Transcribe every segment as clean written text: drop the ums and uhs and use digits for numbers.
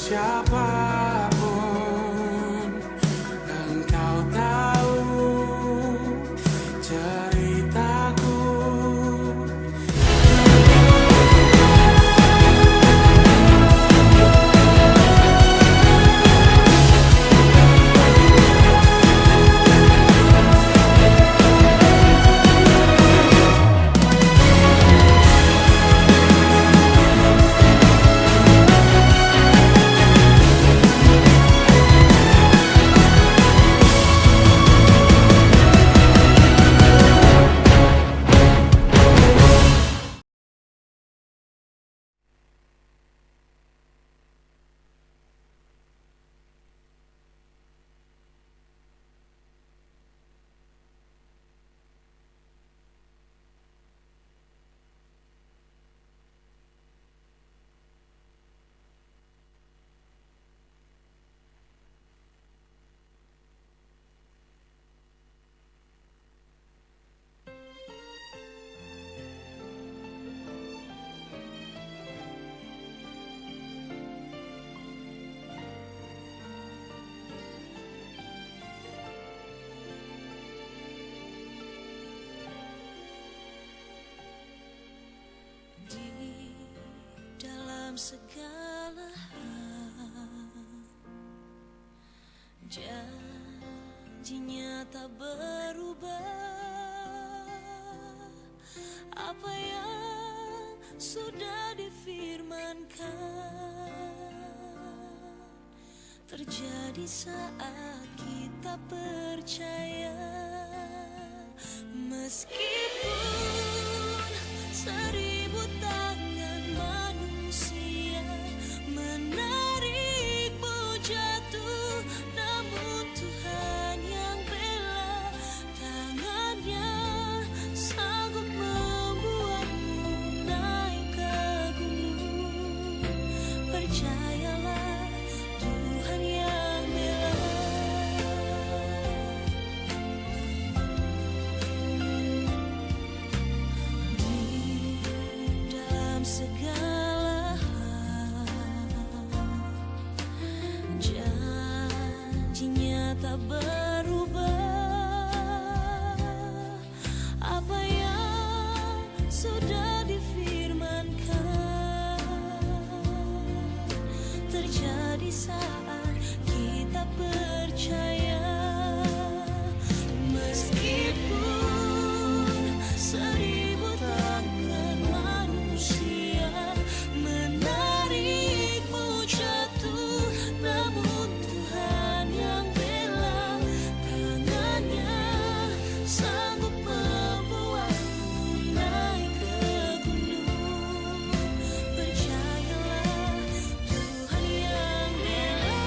Siapapun engkau tahu ceritaku. Segala hal janjinya tak berubah. Apa yang sudah difirmankan terjadi saat kita percaya. Meskipun seribu tangan manusia menarikmu jatuh, namun Tuhan yang bela tangannya sanggup membuatmu naik ke gunung. Percayalah Tuhan yang bela. Di dalam segala hal janjinya tak berubah. Apa yang sudah difirmankan terjadi saat kita percaya. Meskipun seribu tangan manusia menarikmu jatuh, namun Tuhan yang bela tangannya sanggup membuatmu naik ke gunung. Percayalah Tuhan yang bela.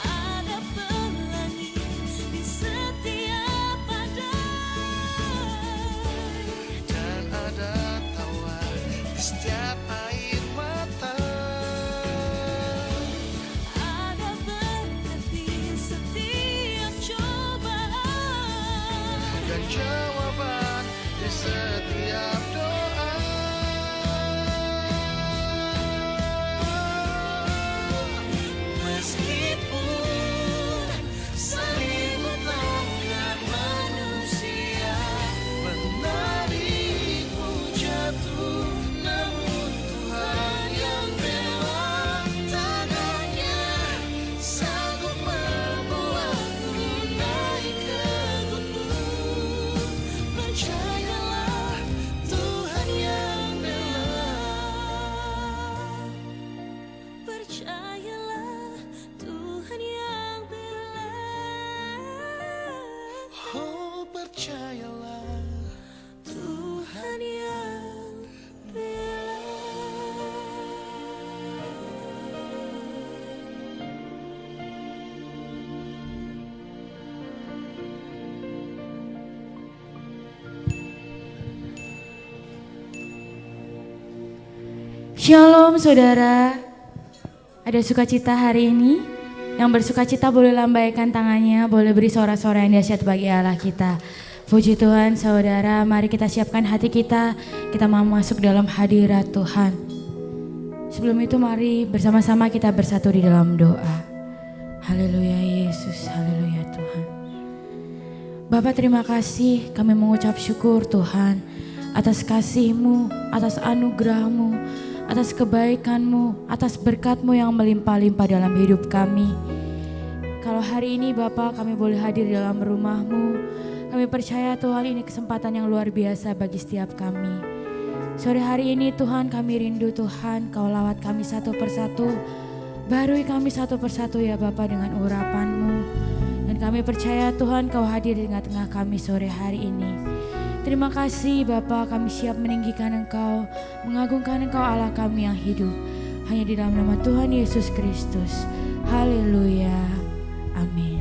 Ada pelangi di setiap badai, Dan ada tawa di setiap air mata. ada berkat di setiap cobaan, Dan jawaban di setiap doa. meskipun seribu tangan manusia Menarikmu jatuh, namun Tuhan yang bela tangannya sanggup membuatmu naik ke gunung. Shalom saudara. Ada sukacita hari ini? Yang bersukacita boleh lambaikan tangannya, boleh beri sorak-sorai yang dahsyat bagi Allah kita. Puji Tuhan saudara, mari kita siapkan hati kita mau masuk dalam hadirat Tuhan. Sebelum itu mari bersama-sama kita bersatu di dalam doa. Haleluya Yesus, haleluya Tuhan. Bapa terima kasih, kami mengucap syukur Tuhan atas kasih-Mu, atas anugerah-Mu, atas kebaikan-Mu, atas berkat-Mu yang melimpah-limpah dalam hidup kami. Kalau hari ini Bapa kami boleh hadir dalam rumah-Mu, kami percaya Tuhan ini kesempatan yang luar biasa bagi setiap kami. Sore hari ini Tuhan kami rindu Tuhan, Kau lawat kami satu persatu, barui kami satu persatu ya Bapa dengan urapan-Mu. Dan kami percaya Tuhan Kau hadir di tengah-tengah kami sore hari ini. Terima kasih Bapa, kami siap meninggikan Engkau, mengagungkan Engkau Allah kami yang hidup. Hanya di dalam nama Tuhan Yesus Kristus. Haleluya. Amin.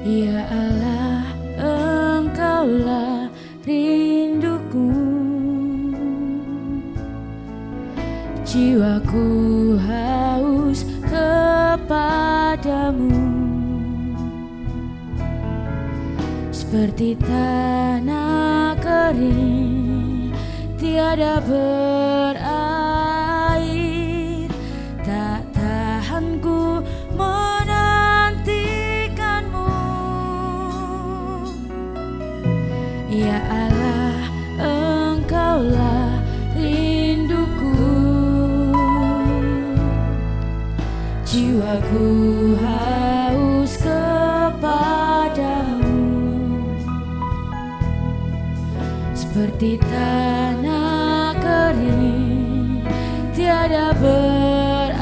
Ya Allah, Engkaulah rinduku. Jiwaku haus kepadamu. Seperti tanah kering, tiada berair, tak tahan ku menantikanmu. Ya Allah, Engkaulah rinduku. Jiwaku haus kepadamu. Seperti tanah kering, tiada berair,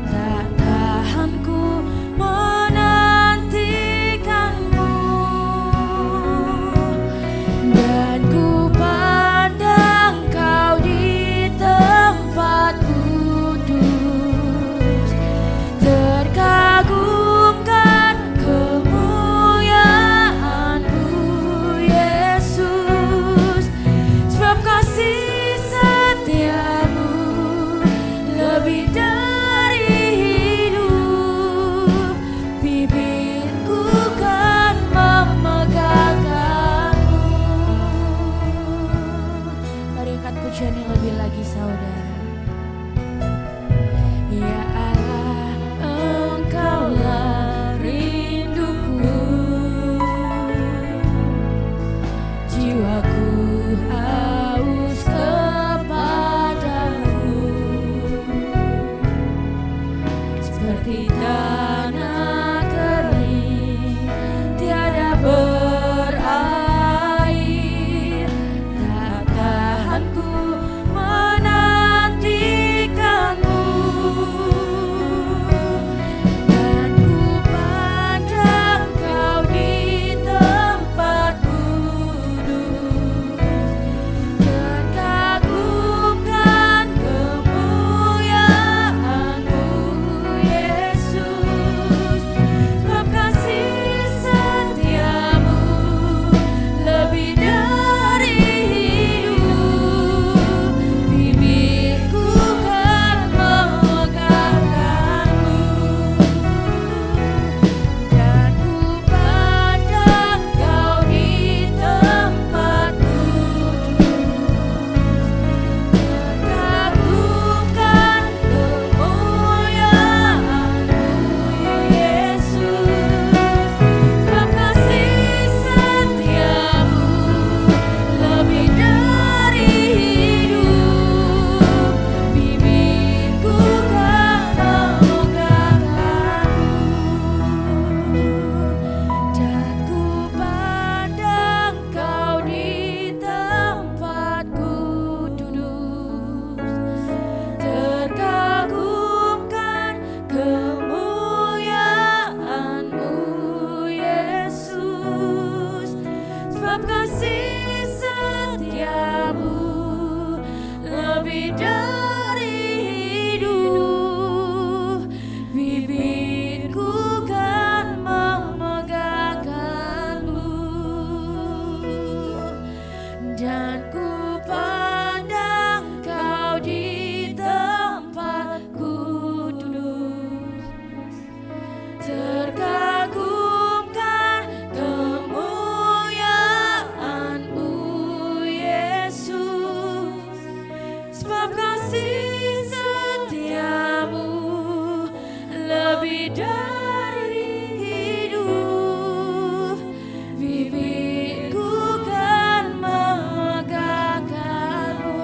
tak tahan ku menantikanmu. Dan ku pandang Kau di tempat kudus, terkagumkan kemuliaan-Mu Yesus. sebab kasih setiamu lebih dari hidup. Bibirku kan memegahkanmu,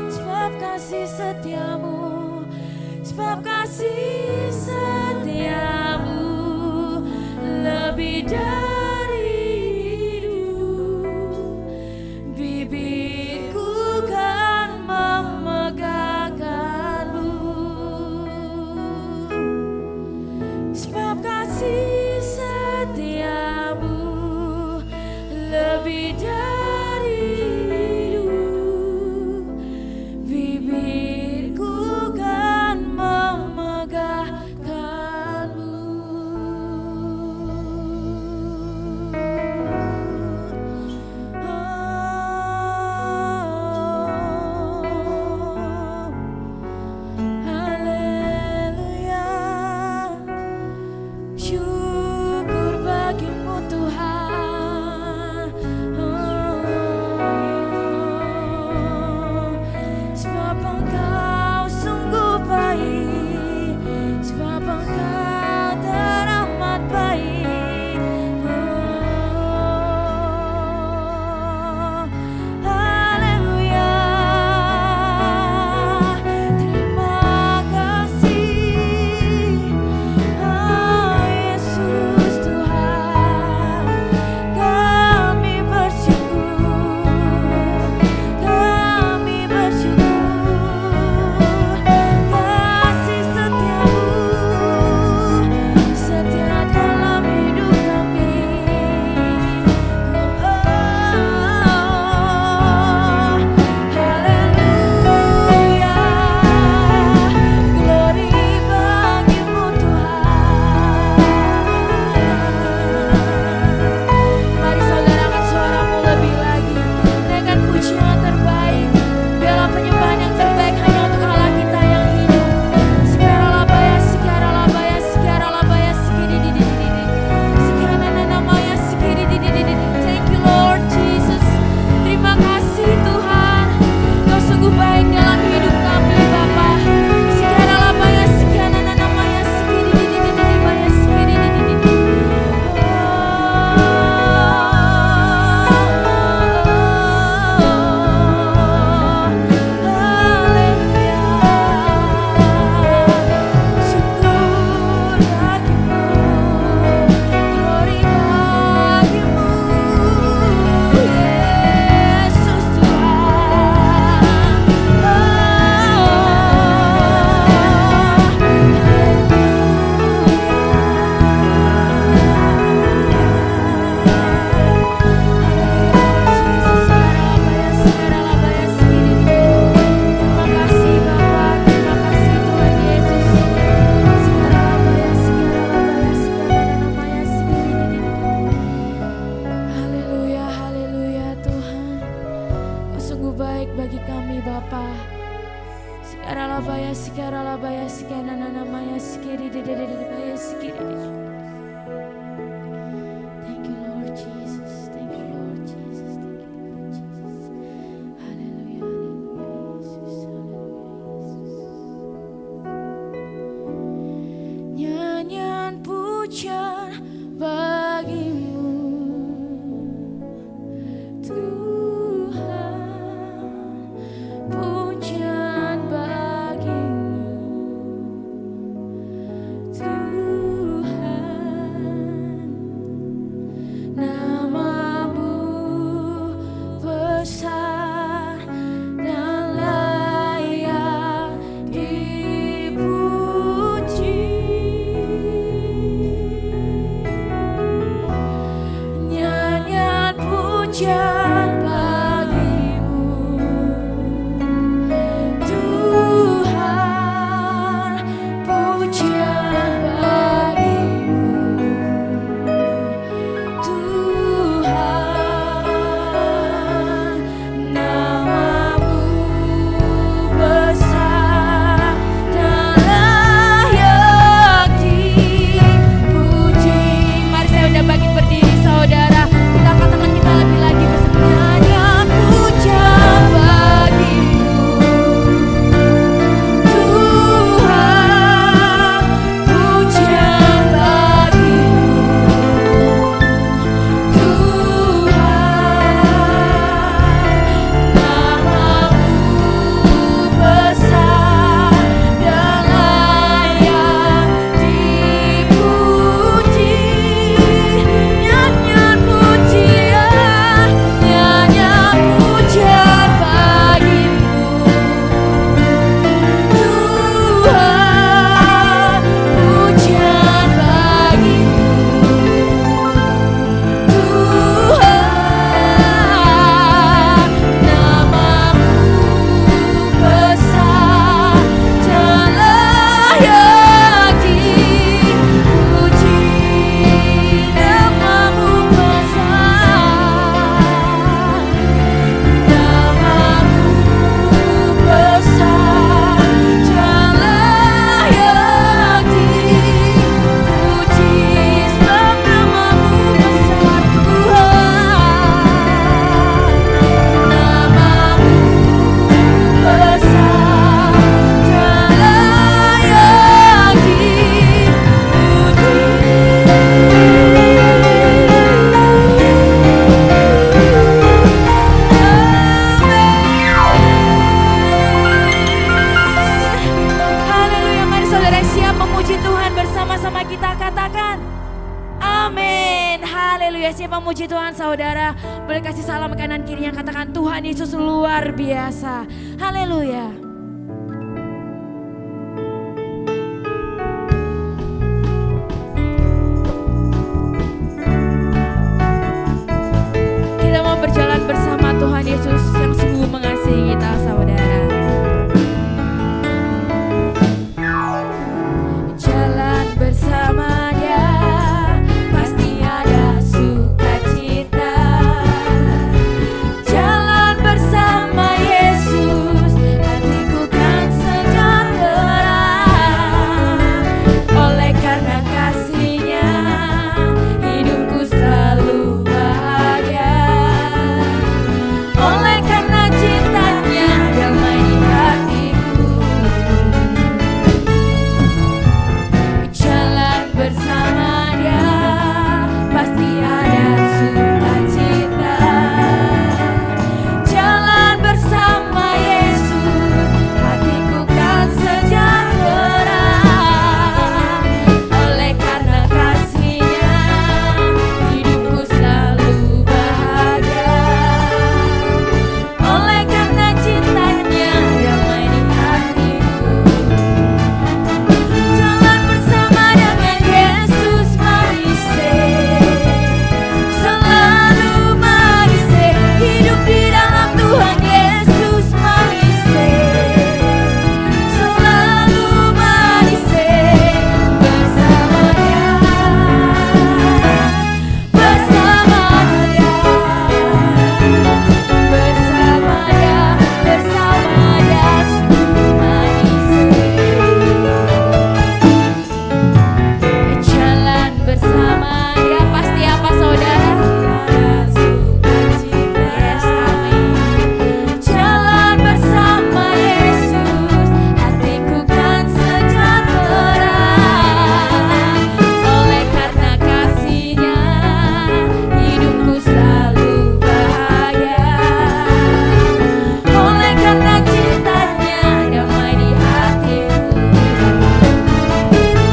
sebab kasih setiamu, sebab kasih setiamu lebih dari hidup. Bibirku kan memegahkanmu, sebab kasih setiamu lebih dari hidup. Bibirku kan memegahkanmu. Haleluya, syukur bagimu Tuhan. Sebab Engkau sungguh baik, sebab Engkau teramat baik. Haleluya, terima kasih, Yesus Tuhan. Kami bersyukur, kami bersyukur. Kasih setiamu setia dalam hidup kami. Haleluya, glory bagimu Tuhan. Mari saudara angkat suaramu lebih lagi, naikkan pujian yang terbaik, biarlah penyembahan yang terbaik hanya untuk Allah kita yang hidup. Sekarang labaya, sekarang labaya, sekarang labaya, sekiri di. Sekarang namanya sekiri di. Thank you Lord Jesus. Terima kasih Tuhan, Kau sungguh baik dalam hidup kami Bapa. Sekarang labaya, sekarang namanya sekiri di. Baya sekiri di. Syukur bagimu, glory bagimu, Yesus Haleluya, haleluya Tuhan. Kau sungguh baik bagi kami Bapa. Sekarang labaya, sekarang labaya, sekarang namanya sekiri di. Thank you Lord Jesus, thank you Lord Jesus, thank you Lord Jesus. Haleluya, haleluya Yesus, haleluya Yesus. Nyanyian pujian bagimu Tuhan, pujian bagimu Tuhan. Haleluya. Siapa muji Tuhan saudara? Boleh kasih salam kanan kirinya, katakan Tuhan Yesus luar biasa. Haleluya. Kita mau berjalan bersama Tuhan Yesus yang sungguh mengasihi kita saudara. Jalan bersama Dia pasti ada sukacita. Jalan bersama Yesus hatiku kan sejahtera. Oleh karena kasih-Nya hidupku selalu bahagia. Oleh karena cintanya damai di hatiku. Jalan bersama Dia pasti ada sukacita. Jalan bersama Yesus hatiku kan sejahtera. Oleh karena kasih-Nya hidupku selalu bahagia. Oleh karena cintanya damai di hatiku. Jalan bersama dengan Yesus mari selalu mari hidup di dalam Tuhan Yesus mari selalu mari bersama Dia bersama Dia bersama Dia bersama Dia sungguh manis. Jalan bersama Dia pasti apa saudara? Yes, amin. Jalan bersama Yesus hatiku kan sejahtera. Oleh karena kasih-Nya hidupku selalu bahagia. Oleh karena cintanya damai di hatiku.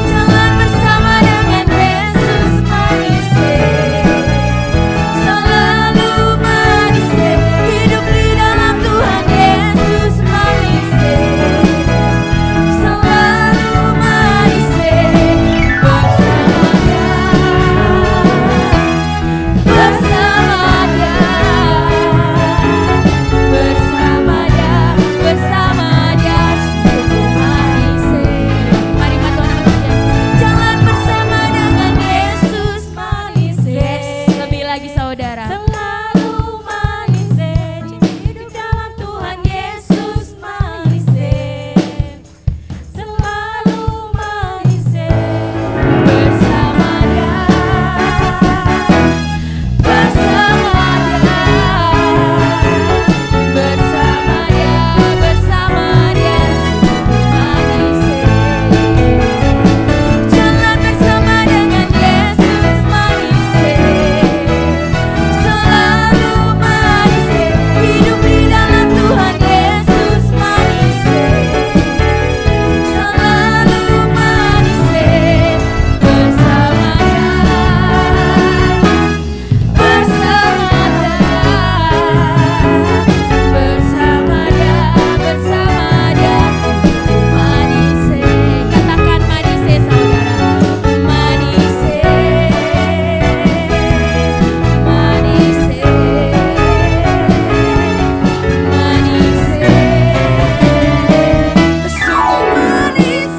Jalan bersama dengan Yesus manis selalu manis hidup di dalam Tuhan Yesus manis selalu manis bersama Dia bersama Dia bersama Dia bersama Dia sungguh manis. Mari Tuhan bekerja. Jalan bersama dengan Yesus manis. Lebih lagi saudara. Selalu manis hidup dalam Tuhan Yesus manis. Selalu manis bersama Dia bersama Dia bersama Dia bersama Dia sungguh manis. Jalan bersama dengan Yesus manis selalu manis hidup di dalam Tuhan Yesus manis selalu manis bersama Dia bersama Dia bersama Dia sungguh manis. Katakan manis saudara, manis manis manis sungguh manis.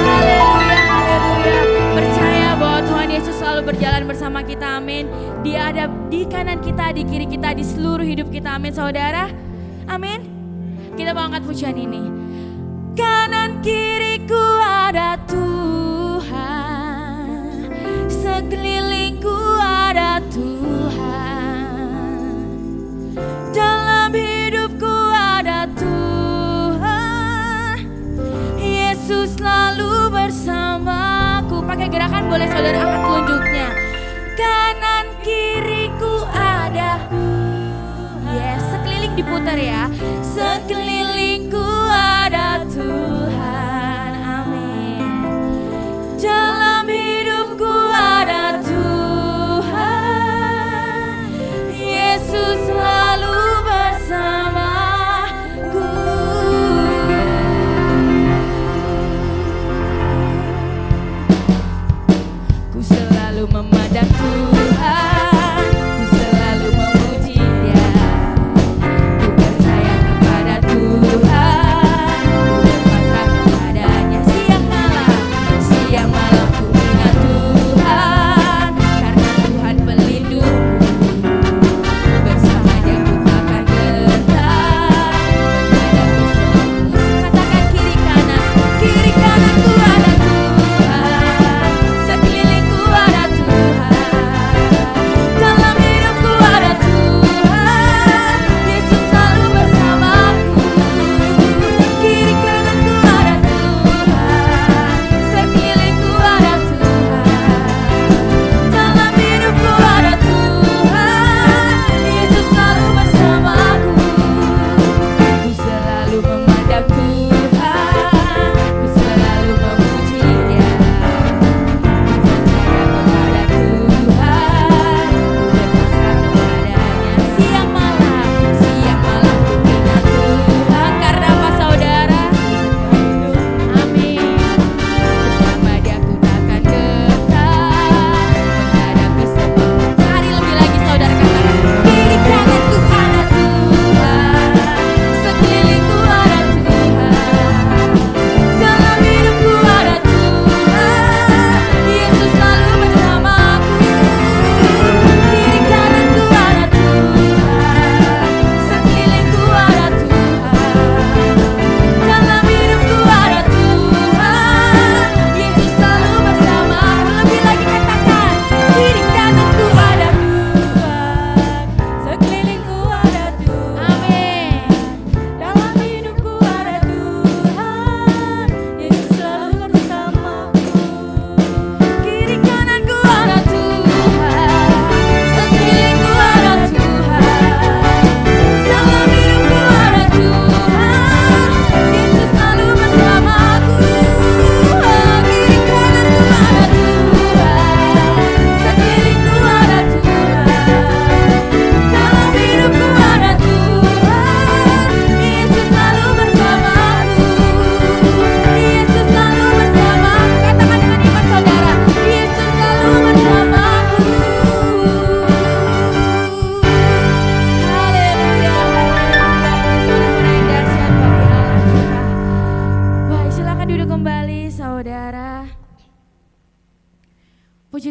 Haleluya, haleluya. Percaya bahwa Tuhan Yesus selalu berjalan bersama kita, amin. Dia ada di kanan kita, di kiri kita, di seluruh hidup kita, amin saudara. Amin. Kita mau angkat pujian ini. Kanan kiriku ada Tuhan, sekelilingku ada Tuhan, dalam hidupku ada Tuhan. Yesus selalu bersamaku. Pakai gerakan boleh saudara, angkat telunjuknya. Kanan kiriku ada Tuhan. Yes, sekeliling diputar ya. Sekelilingku ada Tuhan. Amin.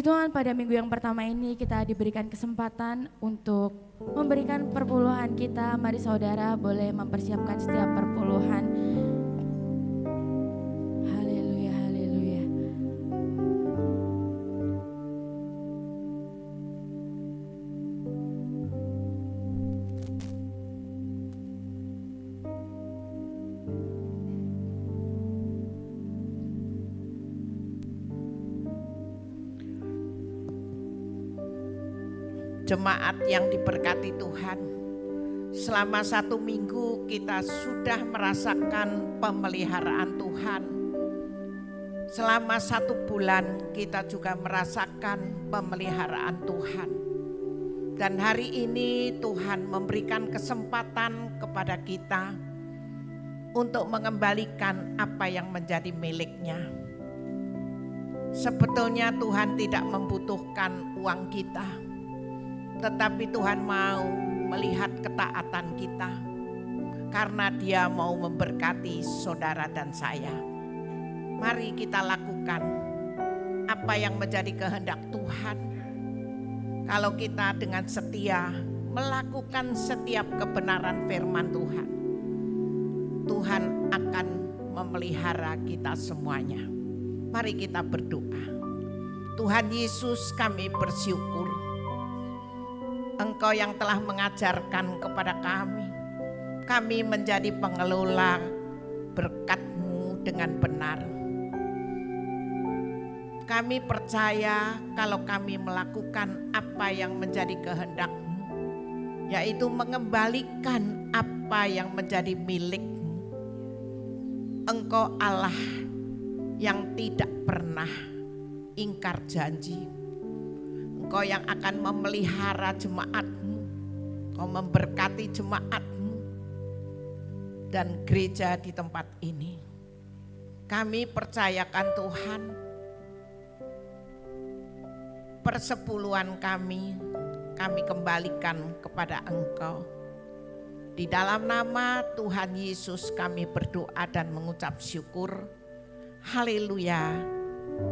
Tuhan, pada minggu yang pertama ini kita diberikan kesempatan untuk memberikan perpuluhan kita. Mari saudara boleh mempersiapkan setiap perpuluhan. Haleluya, haleluya. Jemaat yang diberkati Tuhan, selama 1 minggu kita sudah merasakan pemeliharaan Tuhan. Selama 1 bulan kita juga merasakan pemeliharaan Tuhan. Dan hari ini Tuhan memberikan kesempatan kepada kita untuk mengembalikan apa yang menjadi miliknya. Sebetulnya Tuhan tidak membutuhkan uang kita, tetapi Tuhan mau melihat ketaatan kita karena Dia mau memberkati saudara dan saya. Mari kita lakukan apa yang menjadi kehendak Tuhan. Kalau kita dengan setia melakukan setiap kebenaran firman Tuhan, Tuhan akan memelihara kita semuanya. Mari kita berdoa. Tuhan Yesus, kami bersyukur Engkau yang telah mengajarkan kepada kami menjadi pengelola berkat-Mu dengan benar. Kami percaya kalau kami melakukan apa yang menjadi kehendak-Mu, yaitu mengembalikan apa yang menjadi milik-Mu. Engkau Allah yang tidak pernah ingkar janji. Engkau yang akan memelihara jemaat-Mu, Engkau memberkati jemaat-Mu dan gereja di tempat ini. Kami percayakan Tuhan, persepuluhan kami kembalikan kepada Engkau. Di dalam nama Tuhan Yesus kami berdoa dan mengucap syukur. Haleluya,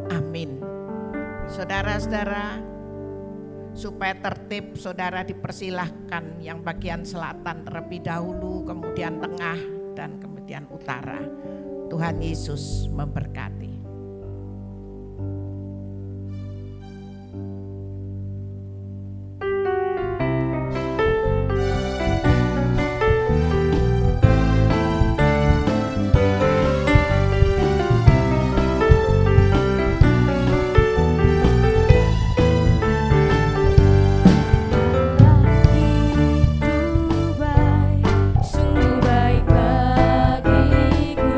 amin. Saudara-saudara, supaya tertib, saudara dipersilahkan yang bagian selatan terlebih dahulu, kemudian tengah, dan kemudian utara. Tuhan Yesus memberkati. Sungguh baik bagiku,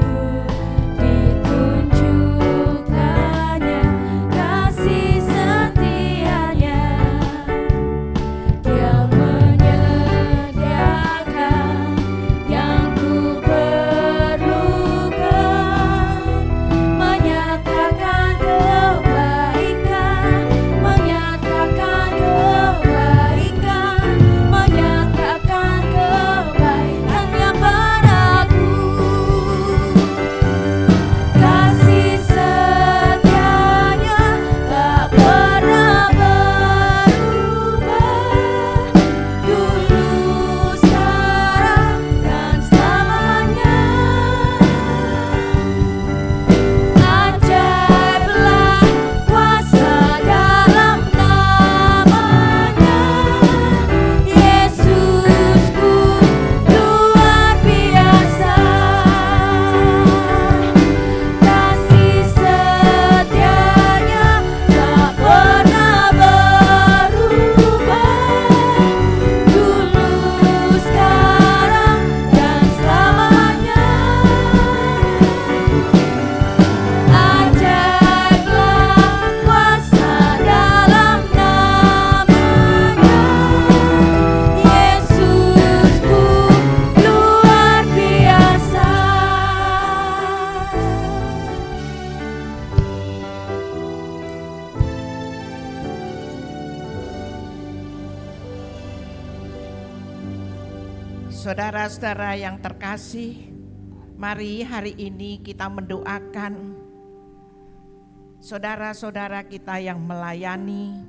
Saudara-saudara yang terkasih, mari hari ini kita mendoakan saudara-saudara kita yang melayani,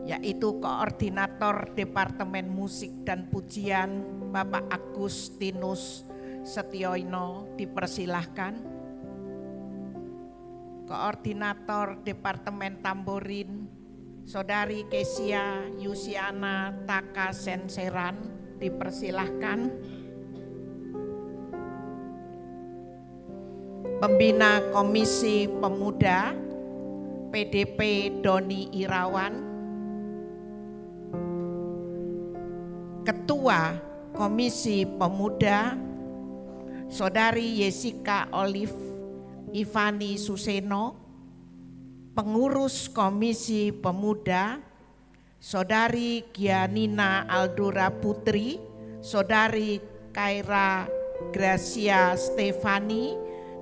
yaitu Koordinator Departemen Musik dan Pujian Bapak Agustinus Setioino, dipersilahkan. Koordinator Departemen Tamborin Saudari Kesia Yusiana Taka Senseran, dipersilahkan. Pembina Komisi Pemuda PDP Doni Irawan, Ketua Komisi Pemuda Saudari Yesika Olive Ivani Suseno, Pengurus Komisi Pemuda Saudari Gianina Aldura Putri, Saudari Kaira Gracia Stefani,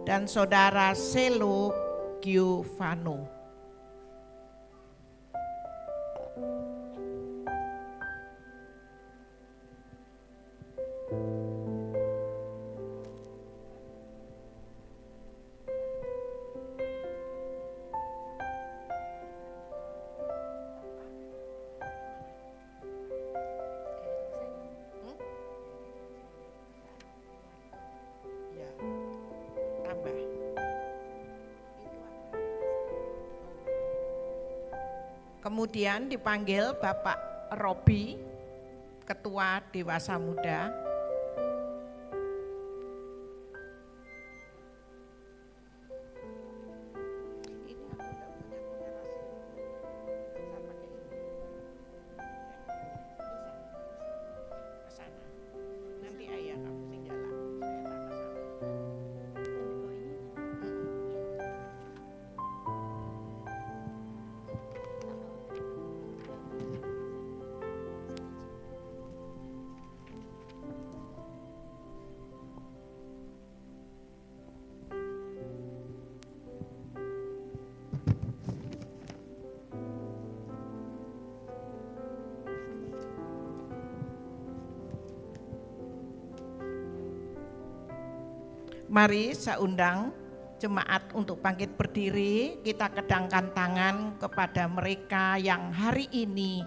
dan Saudara Selo Giovano. Kemudian dipanggil Bapak Robi, Ketua Dewasa Muda. Nanti ayah kamu tinggal saya tak kesana. Mari saya undang jemaat untuk bangkit berdiri, kita kedangkan tangan kepada mereka yang hari ini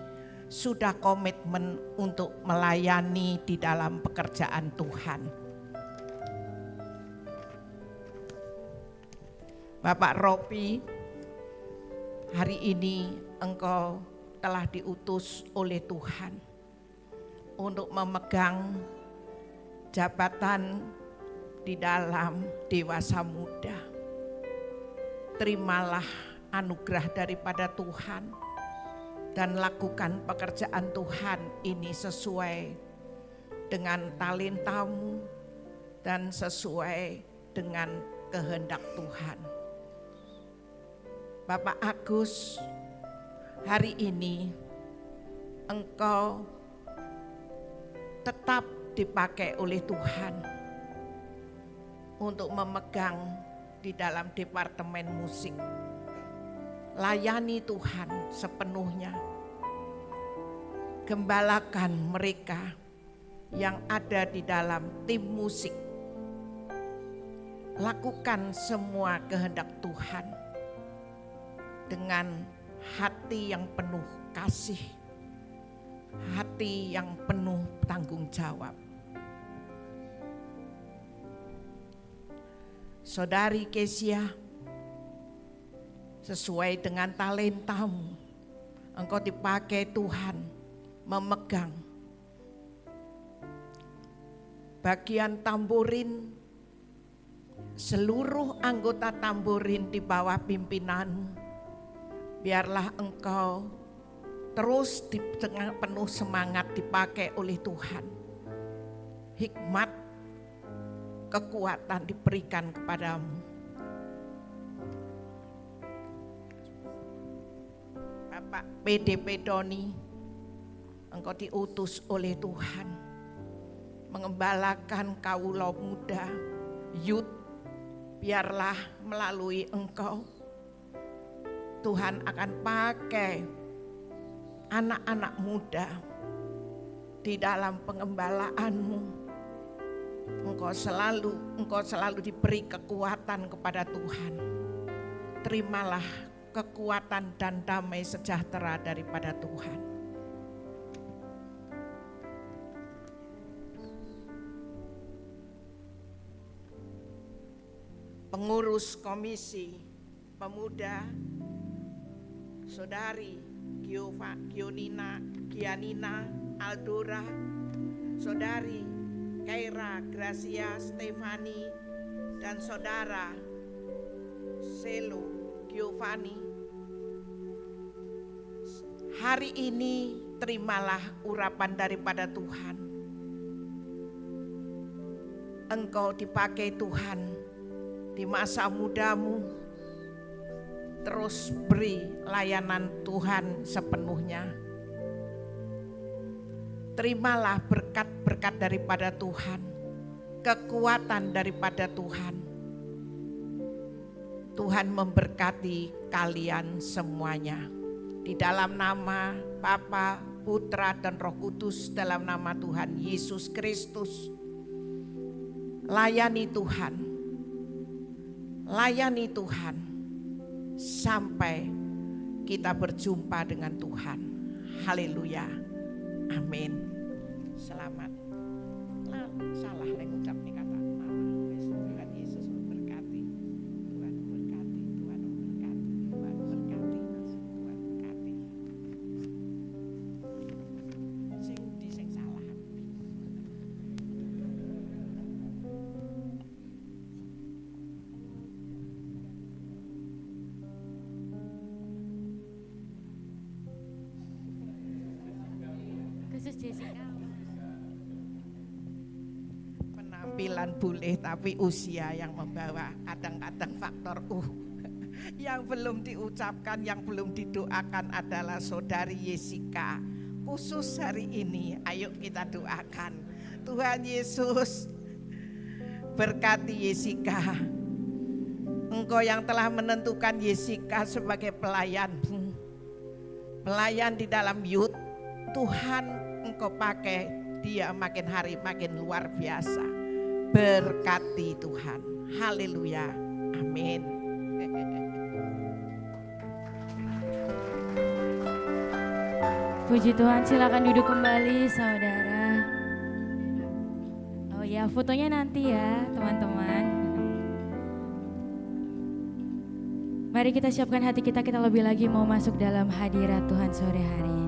sudah komitmen untuk melayani di dalam pekerjaan Tuhan. Bapak Robi, hari ini engkau telah diutus oleh Tuhan untuk memegang jabatan di dalam Dewasa Muda. Terimalah anugerah daripada Tuhan dan lakukan pekerjaan Tuhan ini sesuai dengan talentamu dan sesuai dengan kehendak Tuhan. Bapak Agus, hari ini engkau tetap dipakai oleh Tuhan untuk memegang di dalam departemen musik. Layani Tuhan sepenuhnya. Gembalakan mereka yang ada di dalam tim musik. Lakukan semua kehendak Tuhan dengan hati yang penuh kasih, hati yang penuh tanggung jawab. Saudari Kesia, sesuai dengan talentamu, engkau dipakai Tuhan memegang bagian tamborin, seluruh anggota tamborin di bawah pimpinanmu. Biarlah engkau terus di tengah penuh semangat dipakai oleh Tuhan. Hikmat, kekuatan diberikan kepadamu. Bapak PDP Doni, engkau diutus oleh Tuhan mengembalakan kaula muda, youth. Biarlah melalui engkau Tuhan akan pakai anak-anak muda di dalam pengembalaanmu. Engkau selalu diberi kekuatan kepada Tuhan. terimalah kekuatan dan damai sejahtera daripada Tuhan. Pengurus Komisi Pemuda, Saudari Gianina Aldora, Saudari Kaira Gracia Stefani, dan Saudara Selo Giovanni. Hari ini terimalah urapan daripada Tuhan. Engkau dipakai Tuhan di masa mudamu, terus beri layanan Tuhan sepenuhnya. Terimalah berkat-berkat daripada Tuhan, kekuatan daripada Tuhan. Tuhan memberkati kalian semuanya. Di dalam nama Bapa, Putra, dan Roh Kudus, dalam nama Tuhan Yesus Kristus. Layani Tuhan. Layani Tuhan sampai kita berjumpa dengan Tuhan. Haleluya. Amin. Selamat. Salah nek ucap nih kata mama. Tuhan Yesus memberkati. Tuhan memberkati. Tuhan memberkati. Tuhan memberkati. Tuhan memberkati. Sing salah. Khusus Jessica. Penampilan boleh, tapi usia yang membawa. Kadang-kadang faktor yang belum diucapkan, yang belum didoakan adalah Saudari Jessica. Khusus hari ini, ayo kita doakan. Tuhan Yesus berkati Jessica. Engkau yang telah menentukan Jessica sebagai pelayan-Mu. Pelayan di dalam youth. Tuhan, Engkau pakai dia makin hari makin luar biasa. Berkati Tuhan. Haleluya. Amin. Puji Tuhan, silakan duduk kembali saudara. Oh ya, fotonya nanti ya teman-teman. Mari kita siapkan hati kita lebih lagi mau masuk dalam hadirat Tuhan sore hari ini.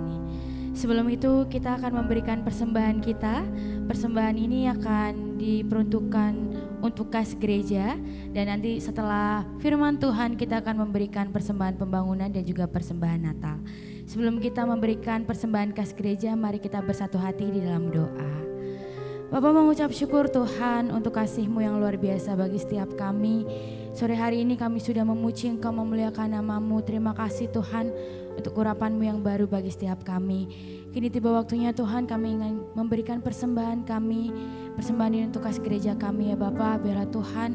Sebelum itu kita akan memberikan persembahan kita. Persembahan ini akan diperuntukkan untuk kas gereja. Dan nanti setelah firman Tuhan kita akan memberikan persembahan pembangunan dan juga persembahan Natal. Sebelum kita memberikan persembahan kas gereja, mari kita bersatu hati di dalam doa. Bapak mengucap syukur Tuhan untuk kasih-Mu yang luar biasa bagi setiap kami. Sore hari ini kami sudah memuji Engkau, memuliakan nama-Mu. Terima kasih Tuhan untuk urapan-Mu yang baru bagi setiap kami. Kini tiba waktunya Tuhan, kami ingin memberikan persembahan kami. Persembahan ini untuk kas gereja kami ya Bapak. Biarlah Tuhan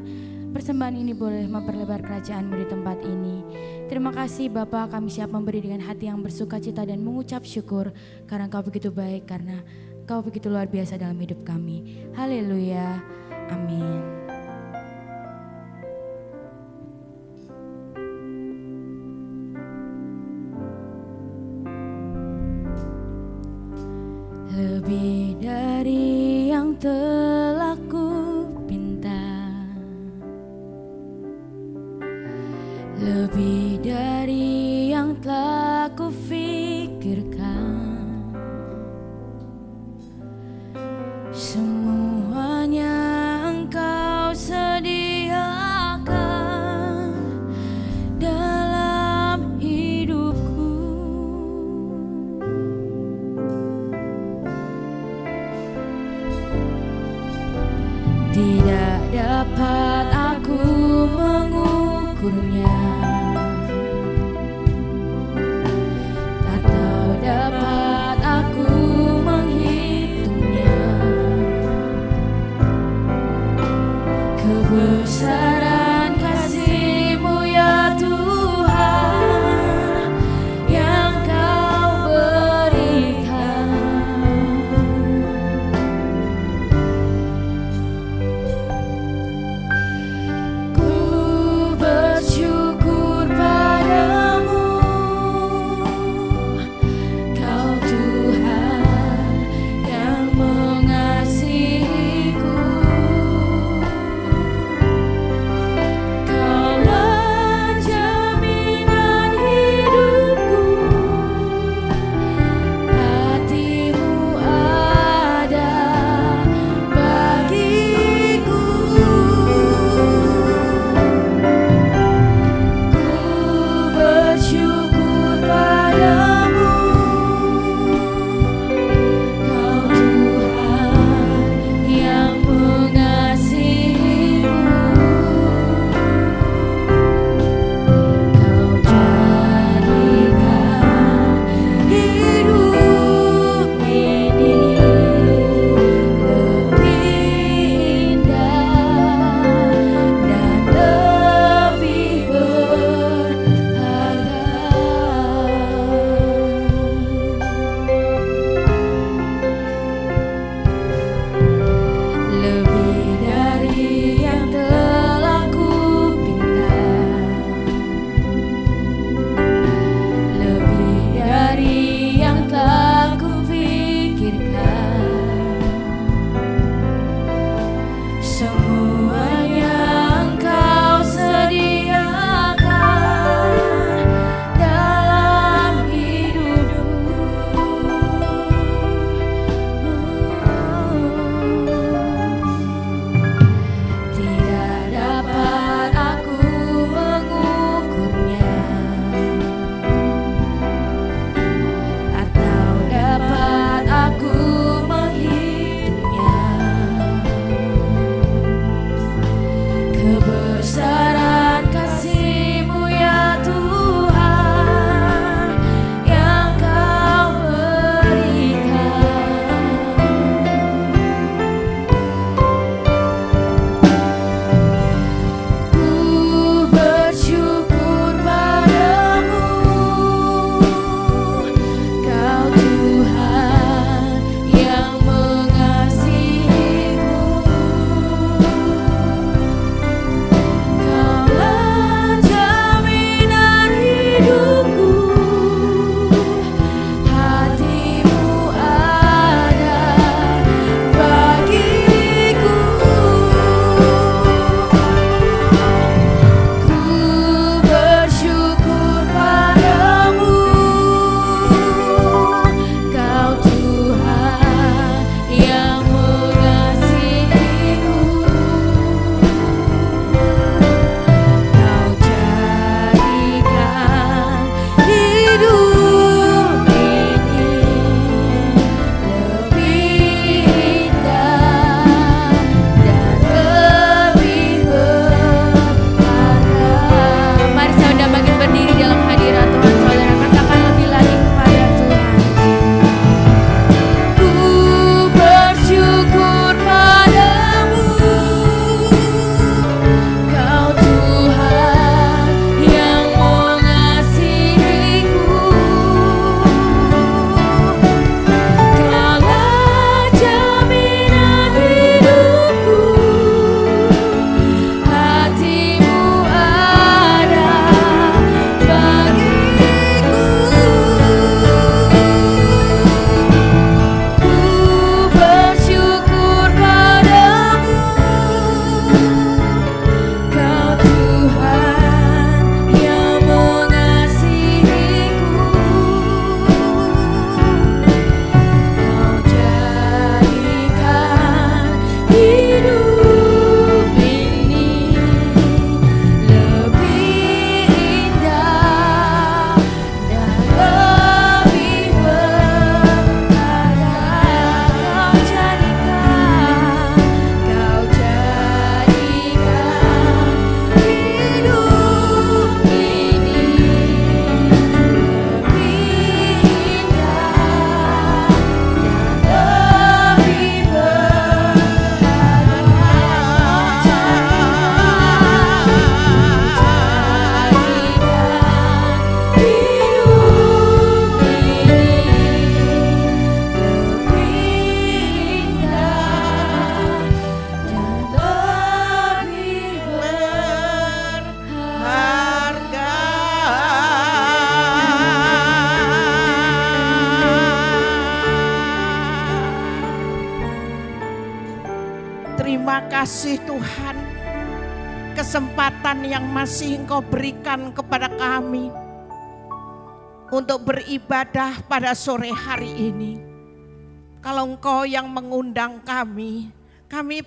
persembahan ini boleh memperlebar kerajaan-Mu di tempat ini. Terima kasih Bapak, kami siap memberi dengan hati yang bersuka cita dan mengucap syukur. Karena Engkau begitu baik, karena Engkau begitu luar biasa dalam hidup kami. Haleluya. Amin. Lebih dari yang telah ku pinta, lebih dari yang telah ku pikirkan, semuanya Engkau sediakan dalam hidupku. Tidak dapat aku mengukurnya, atau dapat aku menghitungnya. Kebesaran kasih-Mu ya Tuhan yang Kau berikan. Ku bersyukur Terima kasih Tuhan, kesempatan yang masih Engkau berikan kepada kami untuk beribadah pada sore hari ini. Kalau Engkau yang mengundang kami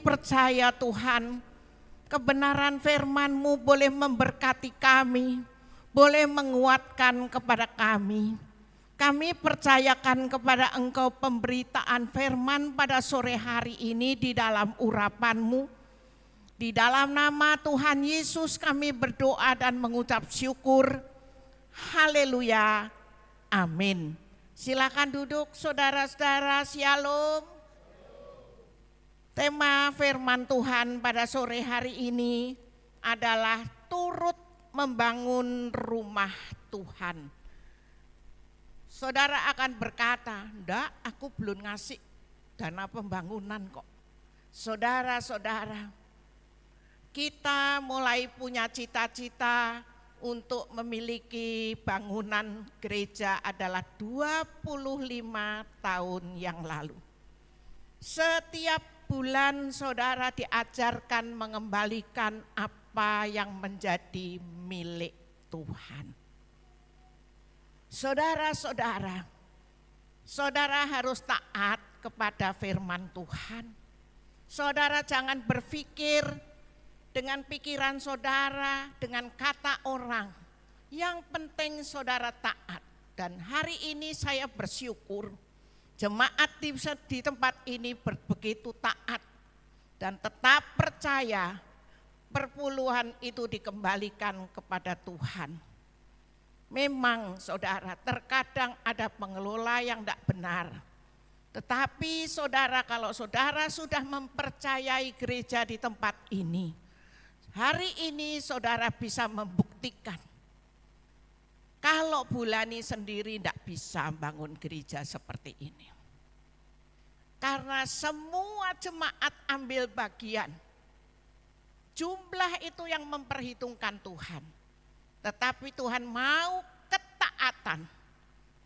percaya Tuhan, kebenaran firman-Mu boleh memberkati kami, boleh menguatkan kepada kami. Kami percayakan kepada Engkau pemberitaan firman pada sore hari ini di dalam urapan-Mu. Di dalam nama Tuhan Yesus kami berdoa dan mengucap syukur. Haleluya. Amin. Silakan duduk saudara-saudara, shalom. Tema firman Tuhan pada sore hari ini adalah turut membangun rumah Tuhan. Saudara akan berkata, "Ndak, aku belum ngasih dana pembangunan kok." Saudara-saudara, kita mulai punya cita-cita untuk memiliki bangunan gereja adalah 25 tahun yang lalu. Setiap bulan saudara diajarkan mengembalikan apa yang menjadi milik Tuhan. Saudara-saudara, saudara harus taat kepada firman Tuhan. Saudara jangan berpikir dengan pikiran saudara, dengan kata orang. Yang penting saudara taat. Dan hari ini saya bersyukur jemaat di tempat ini begitu taat dan tetap percaya perpuluhan itu dikembalikan kepada Tuhan. Memang saudara, terkadang ada pengelola yang tidak benar. Tetapi saudara, kalau saudara sudah mempercayai gereja di tempat ini, hari ini saudara bisa membuktikan. Kalau Bulani sendiri tidak bisa bangun gereja seperti ini. Karena semua jemaat ambil bagian. Jumlah itu yang memperhitungkan Tuhan. Tetapi Tuhan mau ketaatan.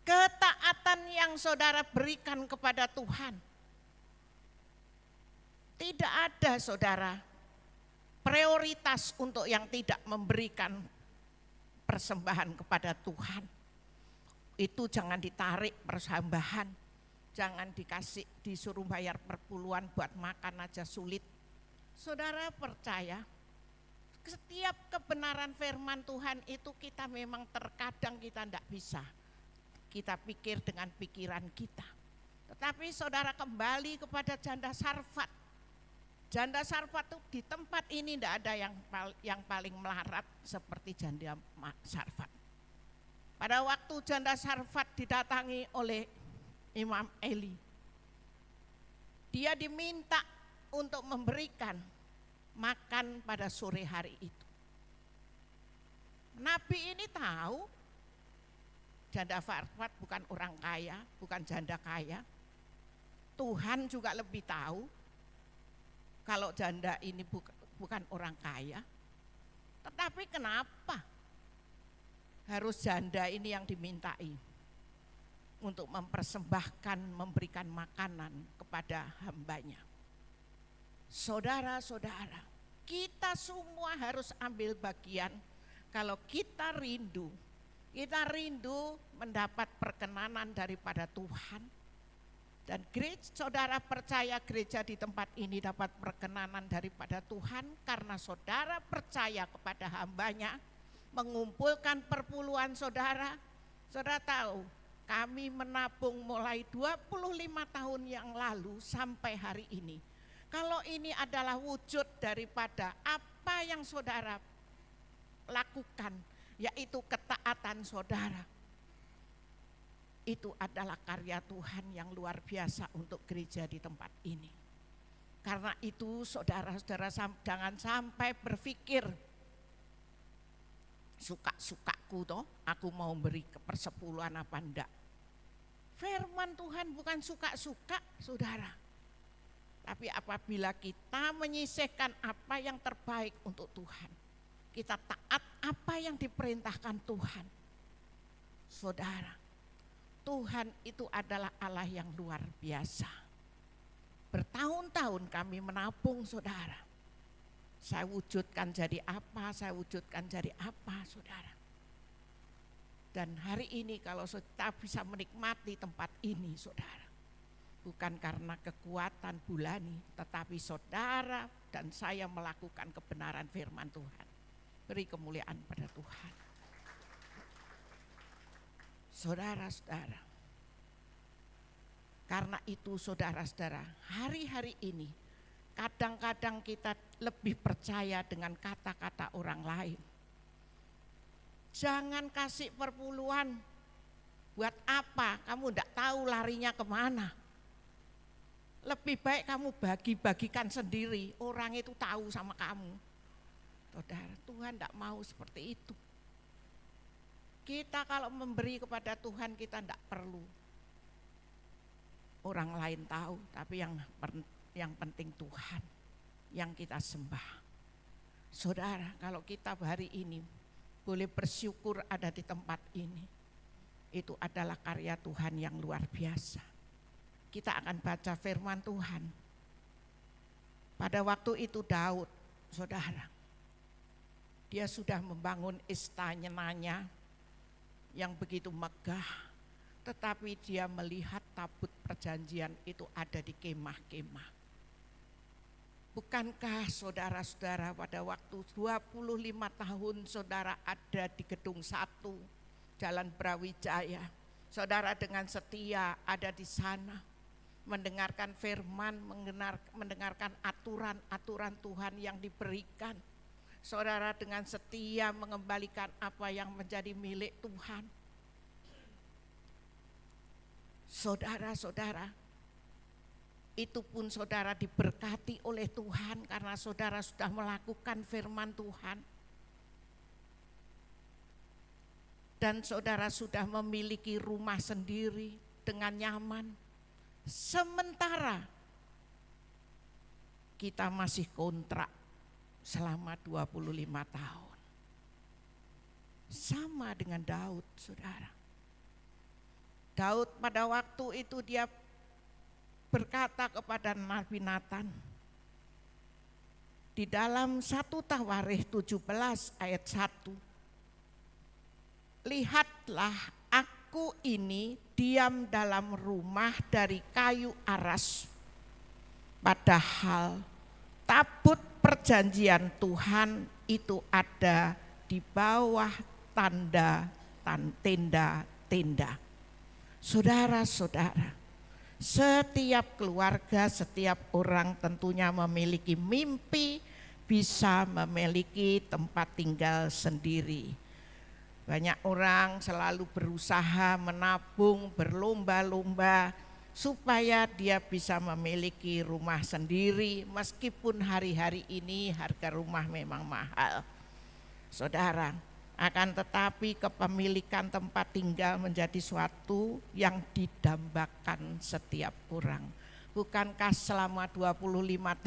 Ketaatan yang saudara berikan kepada Tuhan. Tidak ada saudara prioritas untuk yang tidak memberikan persembahan kepada Tuhan. Itu jangan ditarik persembahan. Jangan disuruh bayar perpuluhan buat makan aja sulit. Saudara percaya? Setiap kebenaran firman Tuhan itu kita memang terkadang kita tidak bisa. Kita pikir dengan pikiran kita. Tetapi saudara kembali kepada janda Sarfat. Janda Sarfat itu di tempat ini tidak ada yang paling melarat seperti janda Sarfat. Pada waktu janda Sarfat didatangi oleh Imam Eli. Dia diminta untuk memberikan makan pada sore hari itu. Nabi ini tahu janda Sarfat bukan orang kaya, bukan janda kaya. Tuhan juga lebih tahu kalau janda ini bukan orang kaya. Tetapi kenapa harus janda ini yang dimintai untuk mempersembahkan, memberikan makanan kepada hambanya? Saudara-saudara, kita semua harus ambil bagian kalau kita rindu mendapat perkenanan daripada Tuhan. Dan saudara percaya gereja di tempat ini dapat perkenanan daripada Tuhan karena saudara percaya kepada hambanya, mengumpulkan perpuluhan saudara. Saudara tahu, kami menabung mulai 25 tahun yang lalu sampai hari ini. Kalau ini adalah wujud daripada apa yang saudara lakukan, yaitu ketaatan saudara. Itu adalah karya Tuhan yang luar biasa untuk gereja di tempat ini. Karena itu saudara-saudara jangan sampai berpikir, suka-sukaku toh, aku mau beri persepuluhan apa enggak. Firman Tuhan bukan suka-suka saudara. Tapi apabila kita menyisihkan apa yang terbaik untuk Tuhan, kita taat apa yang diperintahkan Tuhan. Saudara, Tuhan itu adalah Allah yang luar biasa. Bertahun-tahun kami menabung, saudara. Saya wujudkan jadi apa, saudara. Dan hari ini kalau kita bisa menikmati tempat ini, saudara, bukan karena kekuatan Bulani, tetapi saudara dan saya melakukan kebenaran firman Tuhan. Beri kemuliaan pada Tuhan. Saudara-saudara, karena itu saudara-saudara, hari-hari ini kadang-kadang kita lebih percaya dengan kata-kata orang lain. Jangan kasih perpuluhan. Buat apa? Kamu tidak tahu larinya kemana. Lebih baik kamu bagi-bagikan sendiri. Orang itu tahu sama kamu. Saudara, Tuhan tidak mau seperti itu. Kita kalau memberi kepada Tuhan, kita tidak perlu orang lain tahu. Tapi yang penting Tuhan yang kita sembah. Saudara, kalau kita hari ini boleh bersyukur ada di tempat ini, itu adalah karya Tuhan yang luar biasa. Kita akan baca firman Tuhan. Pada waktu itu Daud, saudara, dia sudah membangun istananya yang begitu megah, tetapi dia melihat tabut perjanjian itu ada di kemah-kemah. Bukankah saudara-saudara pada waktu 25 tahun saudara ada di gedung 1 Jalan Brawijaya, saudara dengan setia ada di sana mendengarkan firman, mendengarkan aturan-aturan Tuhan yang diberikan. Saudara dengan setia mengembalikan apa yang menjadi milik Tuhan. Saudara-saudara, itu pun saudara diberkati oleh Tuhan karena saudara sudah melakukan firman Tuhan. Dan saudara sudah memiliki rumah sendiri dengan nyaman. Sementara kita masih kontrak selama 25 tahun. Sama dengan Daud, saudara. Daud pada waktu itu dia berkata kepada Nabi Nathan di dalam 1 Tawarikh 17 ayat 1. Lihatlah, aku ini diam dalam rumah dari kayu aras, padahal tabut perjanjian Tuhan itu ada di bawah tenda-tenda. Saudara-saudara, setiap keluarga, setiap orang tentunya memiliki mimpi bisa memiliki tempat tinggal sendiri. Banyak orang selalu berusaha menabung, berlomba-lomba supaya dia bisa memiliki rumah sendiri meskipun hari-hari ini harga rumah memang mahal. Saudara, akan tetapi kepemilikan tempat tinggal menjadi suatu yang didambakan setiap orang. Bukankah selama 25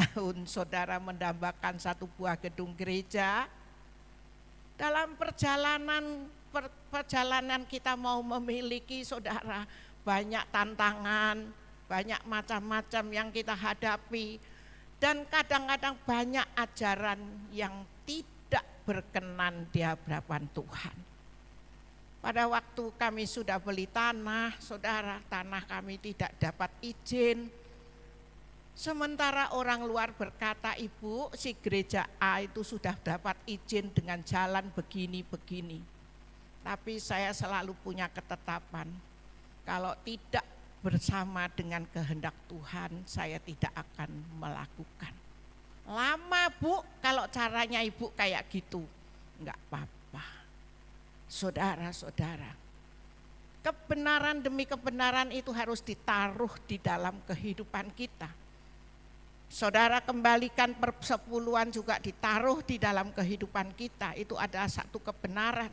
tahun saudara mendambakan satu buah gedung gereja? Dalam perjalanan kita mau memiliki, saudara, banyak tantangan, banyak macam-macam yang kita hadapi. Dan kadang-kadang banyak ajaran yang tidak berkenan di hadapan Tuhan. Pada waktu kami sudah beli tanah, saudara, tanah kami tidak dapat izin. Sementara orang luar berkata, ibu, si gereja A itu sudah dapat izin dengan jalan begini-begini. Tapi saya selalu punya ketetapan, kalau tidak bersama dengan kehendak Tuhan, saya tidak akan melakukan. Lama bu, kalau caranya ibu kayak gitu, enggak apa-apa. Saudara-saudara, kebenaran demi kebenaran itu harus ditaruh di dalam kehidupan kita. Saudara kembalikan persepuluhan juga ditaruh di dalam kehidupan kita, itu adalah satu kebenaran.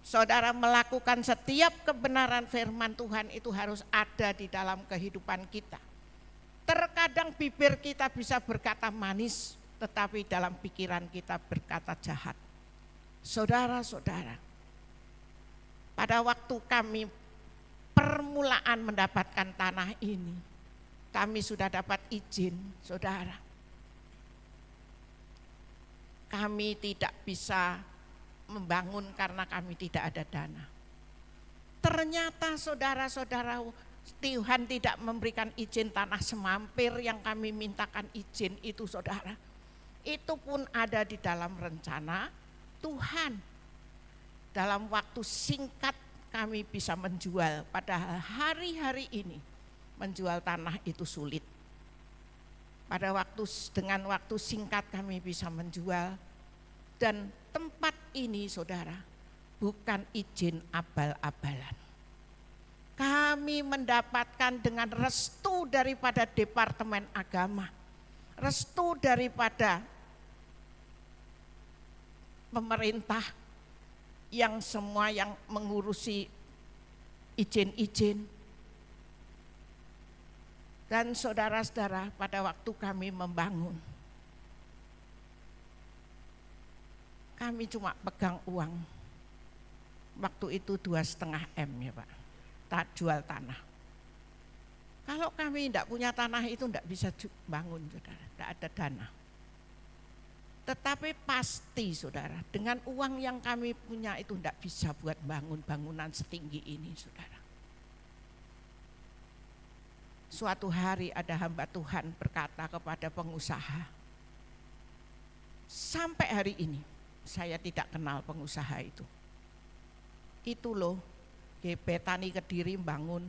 Saudara melakukan setiap kebenaran firman Tuhan itu harus ada di dalam kehidupan kita. Terkadang bibir kita bisa berkata manis, tetapi dalam pikiran kita berkata jahat. Saudara-saudara, pada waktu kami permulaan mendapatkan tanah ini, kami sudah dapat izin, saudara. Kami tidak bisa membangun karena kami tidak ada dana. Ternyata saudara-saudara, Tuhan tidak memberikan izin tanah semampir yang kami mintakan izin itu, saudara. Itu pun ada di dalam rencana Tuhan. Dalam waktu singkat kami bisa menjual, padahal hari-hari ini menjual tanah itu sulit. Dengan waktu singkat kami bisa menjual, dan tempat ini, saudara, bukan izin abal-abalan. Kami mendapatkan dengan restu daripada Departemen Agama, restu daripada pemerintah yang semua yang mengurusi izin-izin. Dan saudara-saudara, pada waktu kami membangun, kami cuma pegang uang. Waktu itu 2,5 M ya Pak, jual tanah. Kalau kami tidak punya tanah itu tidak bisa bangun, saudara, tidak ada dana. Tetapi pasti, saudara, dengan uang yang kami punya itu tidak bisa buat bangun bangunan setinggi ini, saudara. Suatu hari ada hamba Tuhan berkata kepada pengusaha, sampai hari ini saya tidak kenal pengusaha itu. Itu loh, GP Tani Kediri bangun,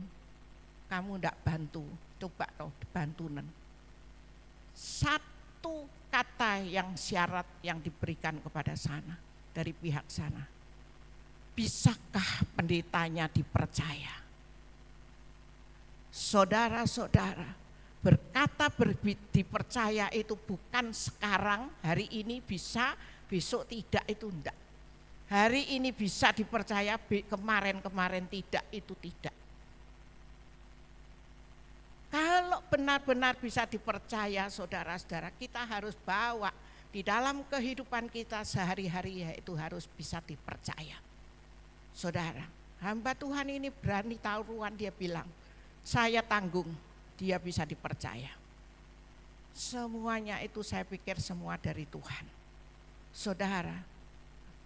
kamu tidak bantu, coba toh bantunan. Satu kata yang syarat yang diberikan kepada sana, dari pihak sana, bisakah pendetanya dipercaya? Saudara-saudara, berkata dipercaya itu bukan sekarang, hari ini bisa, besok tidak, itu enggak. Hari ini bisa dipercaya, kemarin-kemarin tidak, itu tidak. Kalau benar-benar bisa dipercaya, saudara-saudara, kita harus bawa di dalam kehidupan kita sehari-hari, yaitu harus bisa dipercaya. Saudara, hamba Tuhan ini berani taruhan, dia bilang, saya tanggung, dia bisa dipercaya. Semuanya itu saya pikir semua dari Tuhan. Saudara,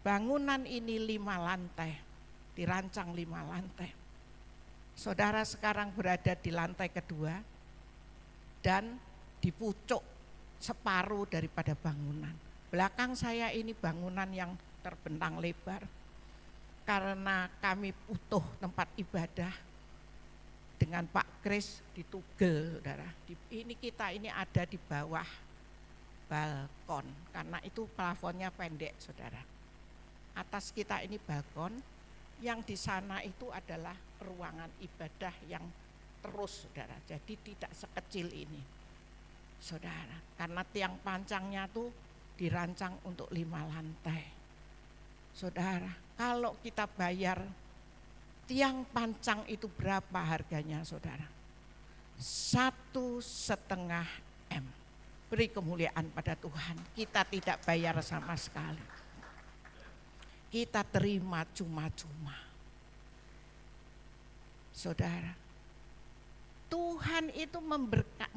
bangunan ini 5 lantai, dirancang 5 lantai. Saudara sekarang berada di lantai kedua dan di pucuk separuh daripada bangunan. Belakang saya ini bangunan yang terbentang lebar karena kami butuh tempat ibadah. Dengan Pak Kris di Tugel, saudara. Kita ini ada di bawah balkon karena itu plafonnya pendek, saudara. Atas kita ini balkon, yang di sana itu adalah ruangan ibadah yang terus, saudara. Jadi tidak sekecil ini, saudara. Karena tiang pancangnya tuh dirancang untuk 5 lantai, saudara. Kalau kita bayar tiang pancang itu berapa harganya, saudara? 1,5 M. Beri kemuliaan pada Tuhan. Kita tidak bayar sama sekali. Kita terima cuma-cuma. Saudara, Tuhan itu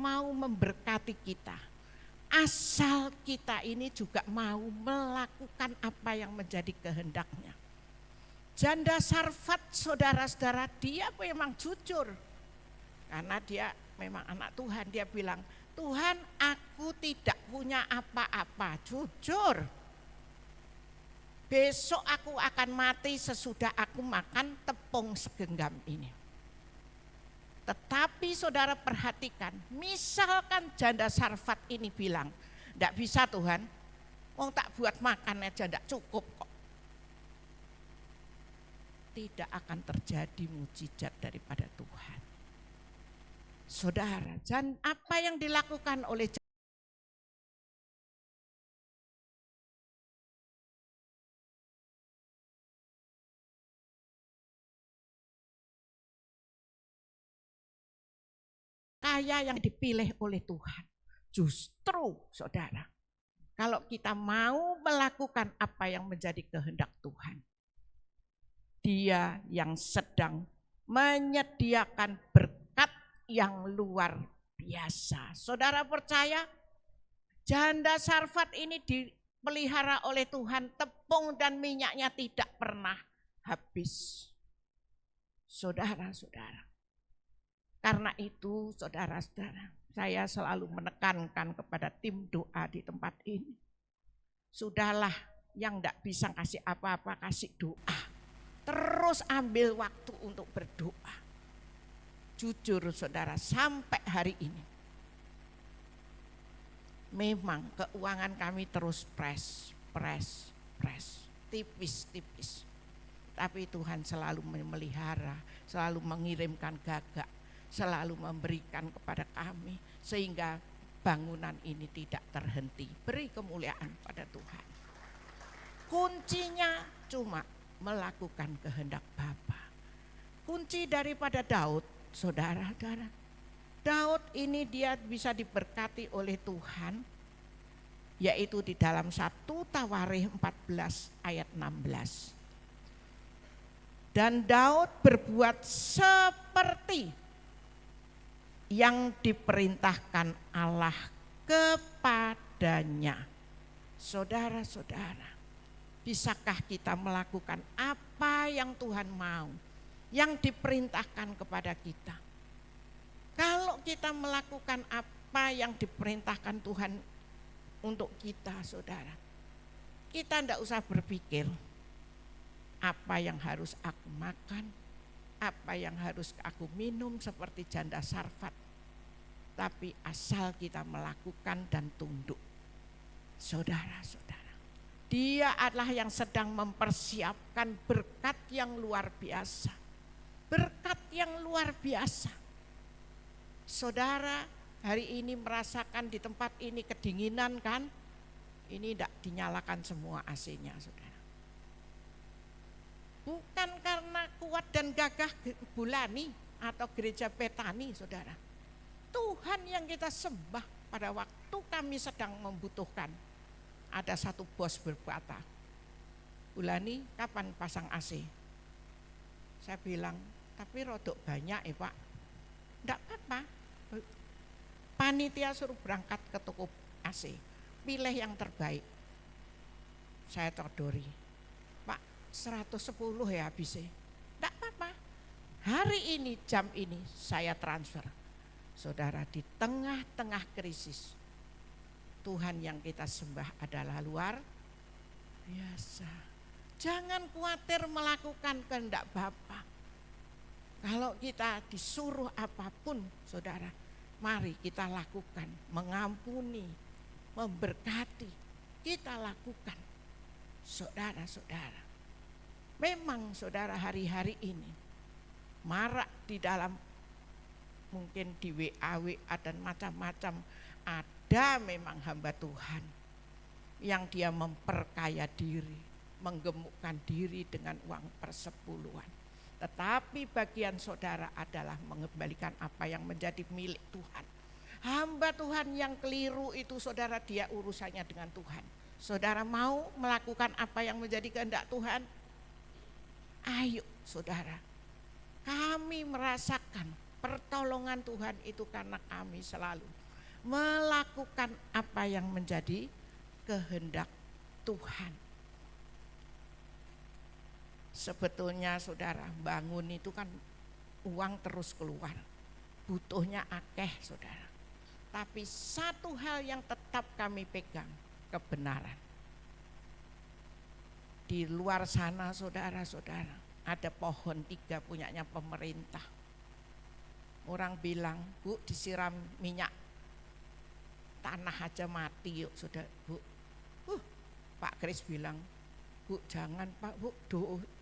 mau memberkati kita. Asal kita ini juga mau melakukan apa yang menjadi kehendaknya. Janda Sarfat, saudara-saudara, dia memang jujur. Karena dia memang anak Tuhan, dia bilang, Tuhan, aku tidak punya apa-apa, jujur. Besok aku akan mati sesudah aku makan tepung segenggam ini. Tetapi saudara perhatikan, misalkan janda Sarfat ini bilang, tidak bisa Tuhan, wong tak buat makan aja tidak cukup kok. Tidak akan terjadi mujizat daripada Tuhan. Saudara, dan apa yang dilakukan oleh kaya yang dipilih oleh Tuhan? Justru saudara, kalau kita mau melakukan apa yang menjadi kehendak Tuhan, Dia yang sedang menyediakan berkat yang luar biasa. Saudara percaya janda Sarfat ini dipelihara oleh Tuhan, tepung dan minyaknya tidak pernah habis. Saudara-saudara, karena itu saudara-saudara, saya selalu menekankan kepada tim doa di tempat ini. Sudahlah, yang tidak bisa kasih apa-apa, kasih doa. Terus ambil waktu untuk berdoa. Jujur saudara, sampai hari ini memang keuangan kami terus press, tipis. Tapi Tuhan selalu memelihara, selalu mengirimkan gagak, selalu memberikan kepada kami sehingga bangunan ini tidak terhenti. Beri kemuliaan pada Tuhan. Kuncinya cuma melakukan kehendak Bapa. Kunci daripada Daud, saudara-saudara. Daud ini dia bisa diberkati oleh Tuhan, yaitu di dalam 1 Tawarikh 14 ayat 16. Dan Daud berbuat seperti yang diperintahkan Allah kepadanya. Saudara-saudara, bisakah kita melakukan apa yang Tuhan mau, yang diperintahkan kepada kita? Kalau kita melakukan apa yang diperintahkan Tuhan untuk kita, saudara, kita tidak usah berpikir apa yang harus aku makan, apa yang harus aku minum seperti janda Sarfat. Tapi asal kita melakukan dan tunduk. Saudara-saudara, Dia adalah yang sedang mempersiapkan berkat yang luar biasa. Berkat yang luar biasa. Saudara, hari ini merasakan di tempat ini kedinginan kan? Ini tidak dinyalakan semua AC-nya, saudara. Bukan karena kuat dan gagah Bulani atau gereja Betani, saudara. Tuhan yang kita sembah pada waktu kami sedang membutuhkan. Ada satu bos berkata, Bulani kapan pasang AC? Saya bilang, tapi rodok banyak ya Pak. Enggak apa-apa. Panitia suruh berangkat ke toko AC. Pilih yang terbaik. Saya todori. Pak, 110 ya habisnya. Enggak apa-apa. Hari ini, jam ini saya transfer. Saudara, di tengah-tengah krisis, Tuhan yang kita sembah adalah luar biasa. Jangan khawatir melakukan kehendak Bapa. Kalau kita disuruh apapun, saudara, mari kita lakukan, mengampuni, memberkati, kita lakukan. Saudara-saudara, memang saudara hari-hari ini marak di dalam mungkin di WA dan macam-macam, ada memang hamba Tuhan yang dia memperkaya diri, menggemukkan diri dengan uang persepuluhan. Tetapi bagian saudara adalah mengembalikan apa yang menjadi milik Tuhan. Hamba Tuhan yang keliru itu saudara, dia urusannya dengan Tuhan. Saudara mau melakukan apa yang menjadi kehendak Tuhan? Ayo saudara, kami merasakan pertolongan Tuhan itu karena kami selalu melakukan apa yang menjadi kehendak Tuhan. Sebetulnya saudara, bangun itu kan uang terus keluar, butuhnya akeh saudara. Tapi satu hal yang tetap kami pegang, kebenaran. Di luar sana saudara-saudara, ada pohon 3 punyanya pemerintah. Orang bilang, Bu, disiram minyak tanah aja mati yuk saudara. Bu, Pak Kris bilang, Bu jangan Pak, Bu,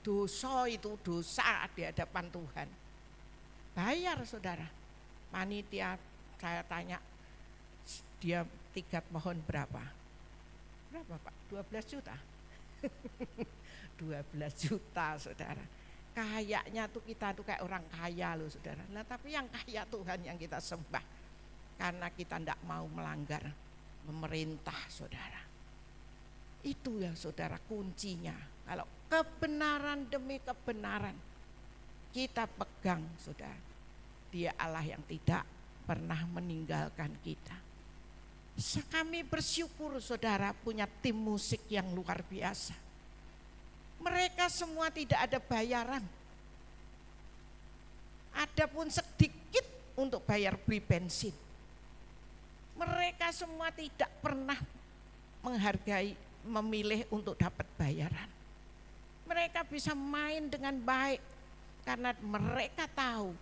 dosa itu dosa di hadapan Tuhan. Bayar saudara. Panitia saya tanya, dia 3 pohon berapa? Berapa Pak? 12 juta. 12 juta saudara. Kayaknya tuh kita tuh kayak orang kaya loh saudara. Nah, tapi yang kaya Tuhan yang kita sembah. Karena kita tidak mau melanggar memerintah saudara. Itu ya saudara kuncinya. Kalau kebenaran demi kebenaran kita pegang saudara. Dia Allah yang tidak pernah meninggalkan kita. Kami bersyukur saudara punya tim musik yang luar biasa. Mereka semua tidak ada bayaran. Adapun sedikit untuk bayar beli bensin. Mereka semua tidak pernah menghargai, memilih untuk dapat bayaran. Mereka bisa main dengan baik karena mereka tahu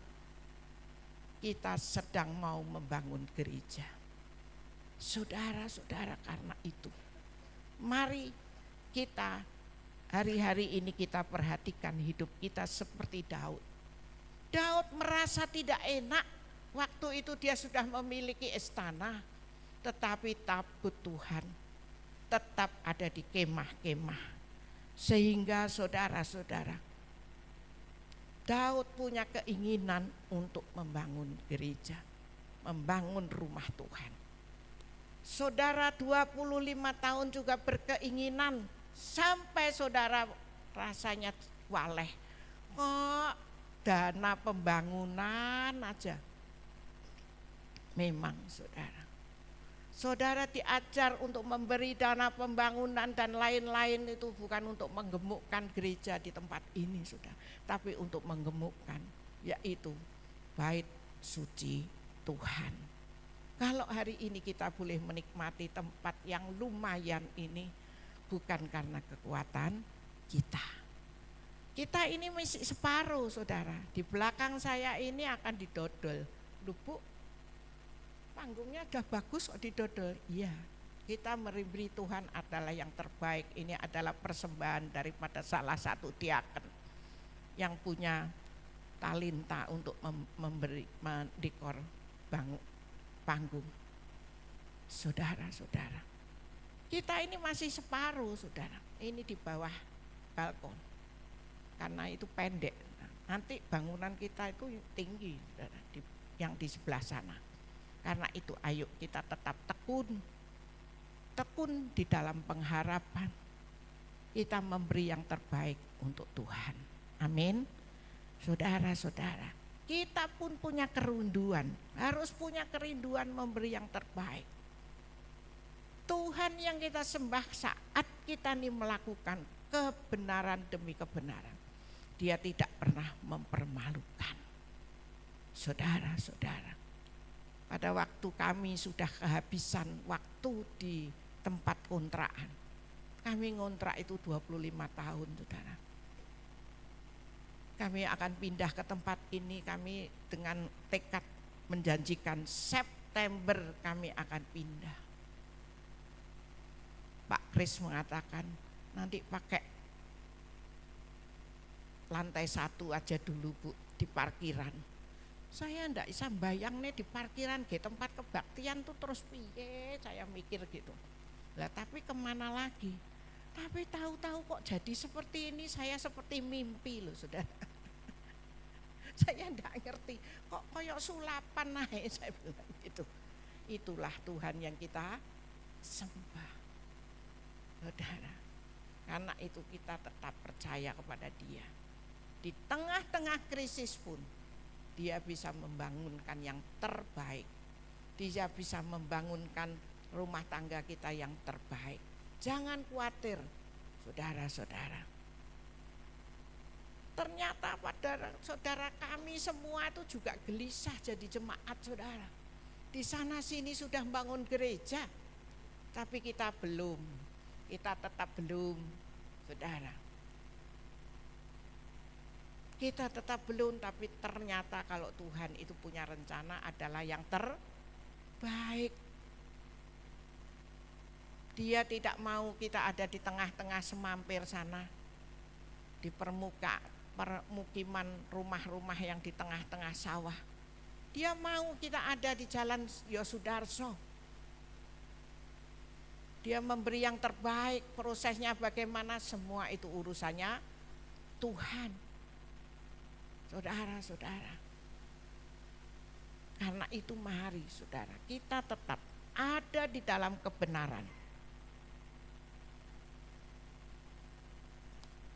kita sedang mau membangun gereja. Saudara-saudara, karena itu mari kita hari-hari ini kita perhatikan hidup kita seperti Daud. Daud merasa tidak enak waktu itu dia sudah memiliki istana, tetapi tabut Tuhan tetap ada di kemah-kemah. Sehingga saudara-saudara, Daud punya keinginan untuk membangun gereja, membangun rumah Tuhan. Saudara 25 tahun juga berkeinginan sampai saudara rasanya waleh. Kok dana pembangunan aja. Memang saudara diajar untuk memberi dana pembangunan dan lain-lain itu bukan untuk menggemukkan gereja di tempat ini saudara, tapi untuk menggemukkan yaitu bait suci Tuhan. Kalau hari ini kita boleh menikmati tempat yang lumayan ini bukan karena kekuatan kita. Kita ini masih separuh saudara. Di belakang saya ini akan didodol. Loh Bu, panggungnya udah bagus kok didodol. Iya, kita memberi Tuhan adalah yang terbaik. Ini adalah persembahan daripada salah satu diaken yang punya talenta untuk memberi mendekor panggung. Saudara-saudara, kita ini masih separuh saudara. Ini di bawah balkon karena itu pendek. Nanti bangunan kita itu tinggi saudara, yang di sebelah sana. Karena itu ayo kita tetap tekun di dalam pengharapan. Kita memberi yang terbaik untuk Tuhan. Amin. Saudara-saudara, kita pun punya kerinduan, harus punya kerinduan memberi yang terbaik. Tuhan yang kita sembah saat kita ini melakukan kebenaran demi kebenaran, Dia tidak pernah mempermalukan. Saudara-saudara, pada waktu kami sudah kehabisan waktu di tempat kontrakan, kami ngontrak itu 25 tahun saudara. Kami akan pindah ke tempat ini, kami dengan tekad menjanjikan September kami akan pindah. Pak Kris mengatakan nanti pakai lantai 1 aja dulu Bu di parkiran. Saya enggak bisa bayang nih di parkiran di tempat kebaktian tuh terus piye, saya mikir gitu. Lah tapi kemana lagi? Tapi tahu-tahu kok jadi seperti ini, saya seperti mimpi loh saudara. Saya enggak ngerti, kok kayak sulapan naik, saya bilang gitu. Itulah Tuhan yang kita sembah saudara. Karena itu kita tetap percaya kepada Dia. Di tengah-tengah krisis pun Dia bisa membangunkan yang terbaik. Dia bisa membangunkan rumah tangga kita yang terbaik. Jangan khawatir saudara-saudara. Ternyata pada saudara kami semua itu juga gelisah jadi jemaat saudara. Di sana sini sudah bangun gereja, tapi kita belum. Kita tetap belum saudara. Kita tetap belum, tapi ternyata kalau Tuhan itu punya rencana adalah yang terbaik. Dia tidak mau kita ada di tengah-tengah semampir sana, di permukiman rumah-rumah yang di tengah-tengah sawah. Dia mau kita ada di jalan Yosudarso. Dia memberi yang terbaik, prosesnya bagaimana, semua itu urusannya Tuhan. Saudara-saudara, karena itu mari saudara, kita tetap ada di dalam kebenaran.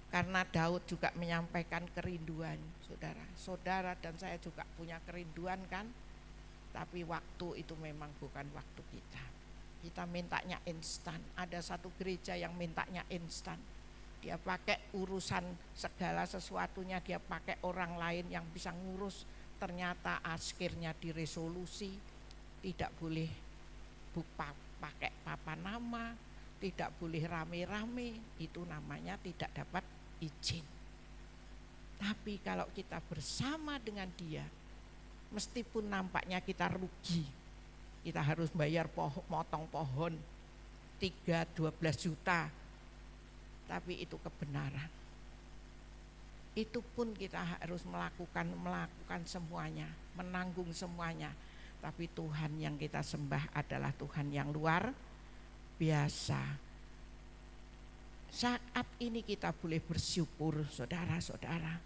Karena Daud juga menyampaikan kerinduan saudara. Saudara dan saya juga punya kerinduan kan. Tapi waktu itu memang bukan waktu kita. Kita mintanya instan. Ada satu gereja yang mintanya instan. Dia pakai urusan segala sesuatunya, dia pakai orang lain yang bisa ngurus. Ternyata akhirnya diresolusi tidak boleh pakai papan nama, tidak boleh rame-rame, itu namanya tidak dapat izin. Tapi kalau kita bersama dengan dia, meskipun nampaknya kita rugi, kita harus bayar motong pohon 12 juta, tapi itu kebenaran. Itu pun kita harus melakukan semuanya, menanggung semuanya. Tapi Tuhan yang kita sembah adalah Tuhan yang luar biasa. Saat ini kita boleh bersyukur, saudara-saudara,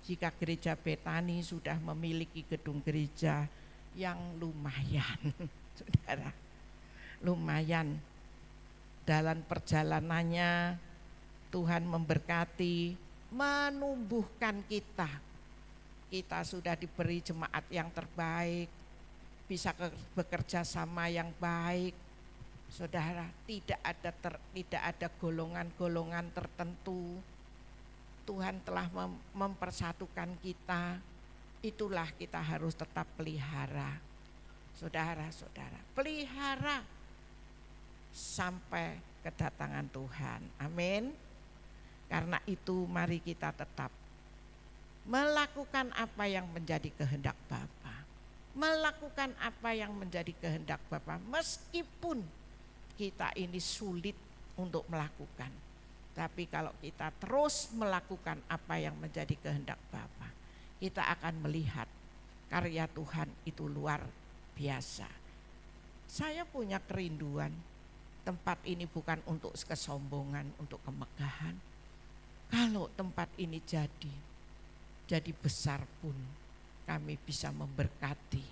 jika gereja Betani sudah memiliki gedung gereja yang lumayan, saudara, lumayan. Dalam perjalanannya Tuhan memberkati, menumbuhkan kita. Kita sudah diberi jemaat yang terbaik, bisa bekerja sama yang baik. Saudara, tidak ada golongan-golongan tertentu. Tuhan telah mempersatukan kita. Itulah kita harus tetap pelihara. Saudara-saudara, pelihara sampai kedatangan Tuhan. Amin. Karena itu mari kita tetap melakukan apa yang menjadi kehendak Bapa. Melakukan apa yang menjadi kehendak Bapa, meskipun kita ini sulit untuk melakukan. Tapi kalau kita terus melakukan apa yang menjadi kehendak Bapa, kita akan melihat karya Tuhan itu luar biasa. Saya punya kerinduan, tempat ini bukan untuk kesombongan, untuk kemegahan. Kalau tempat ini jadi besar pun, kami bisa memberkati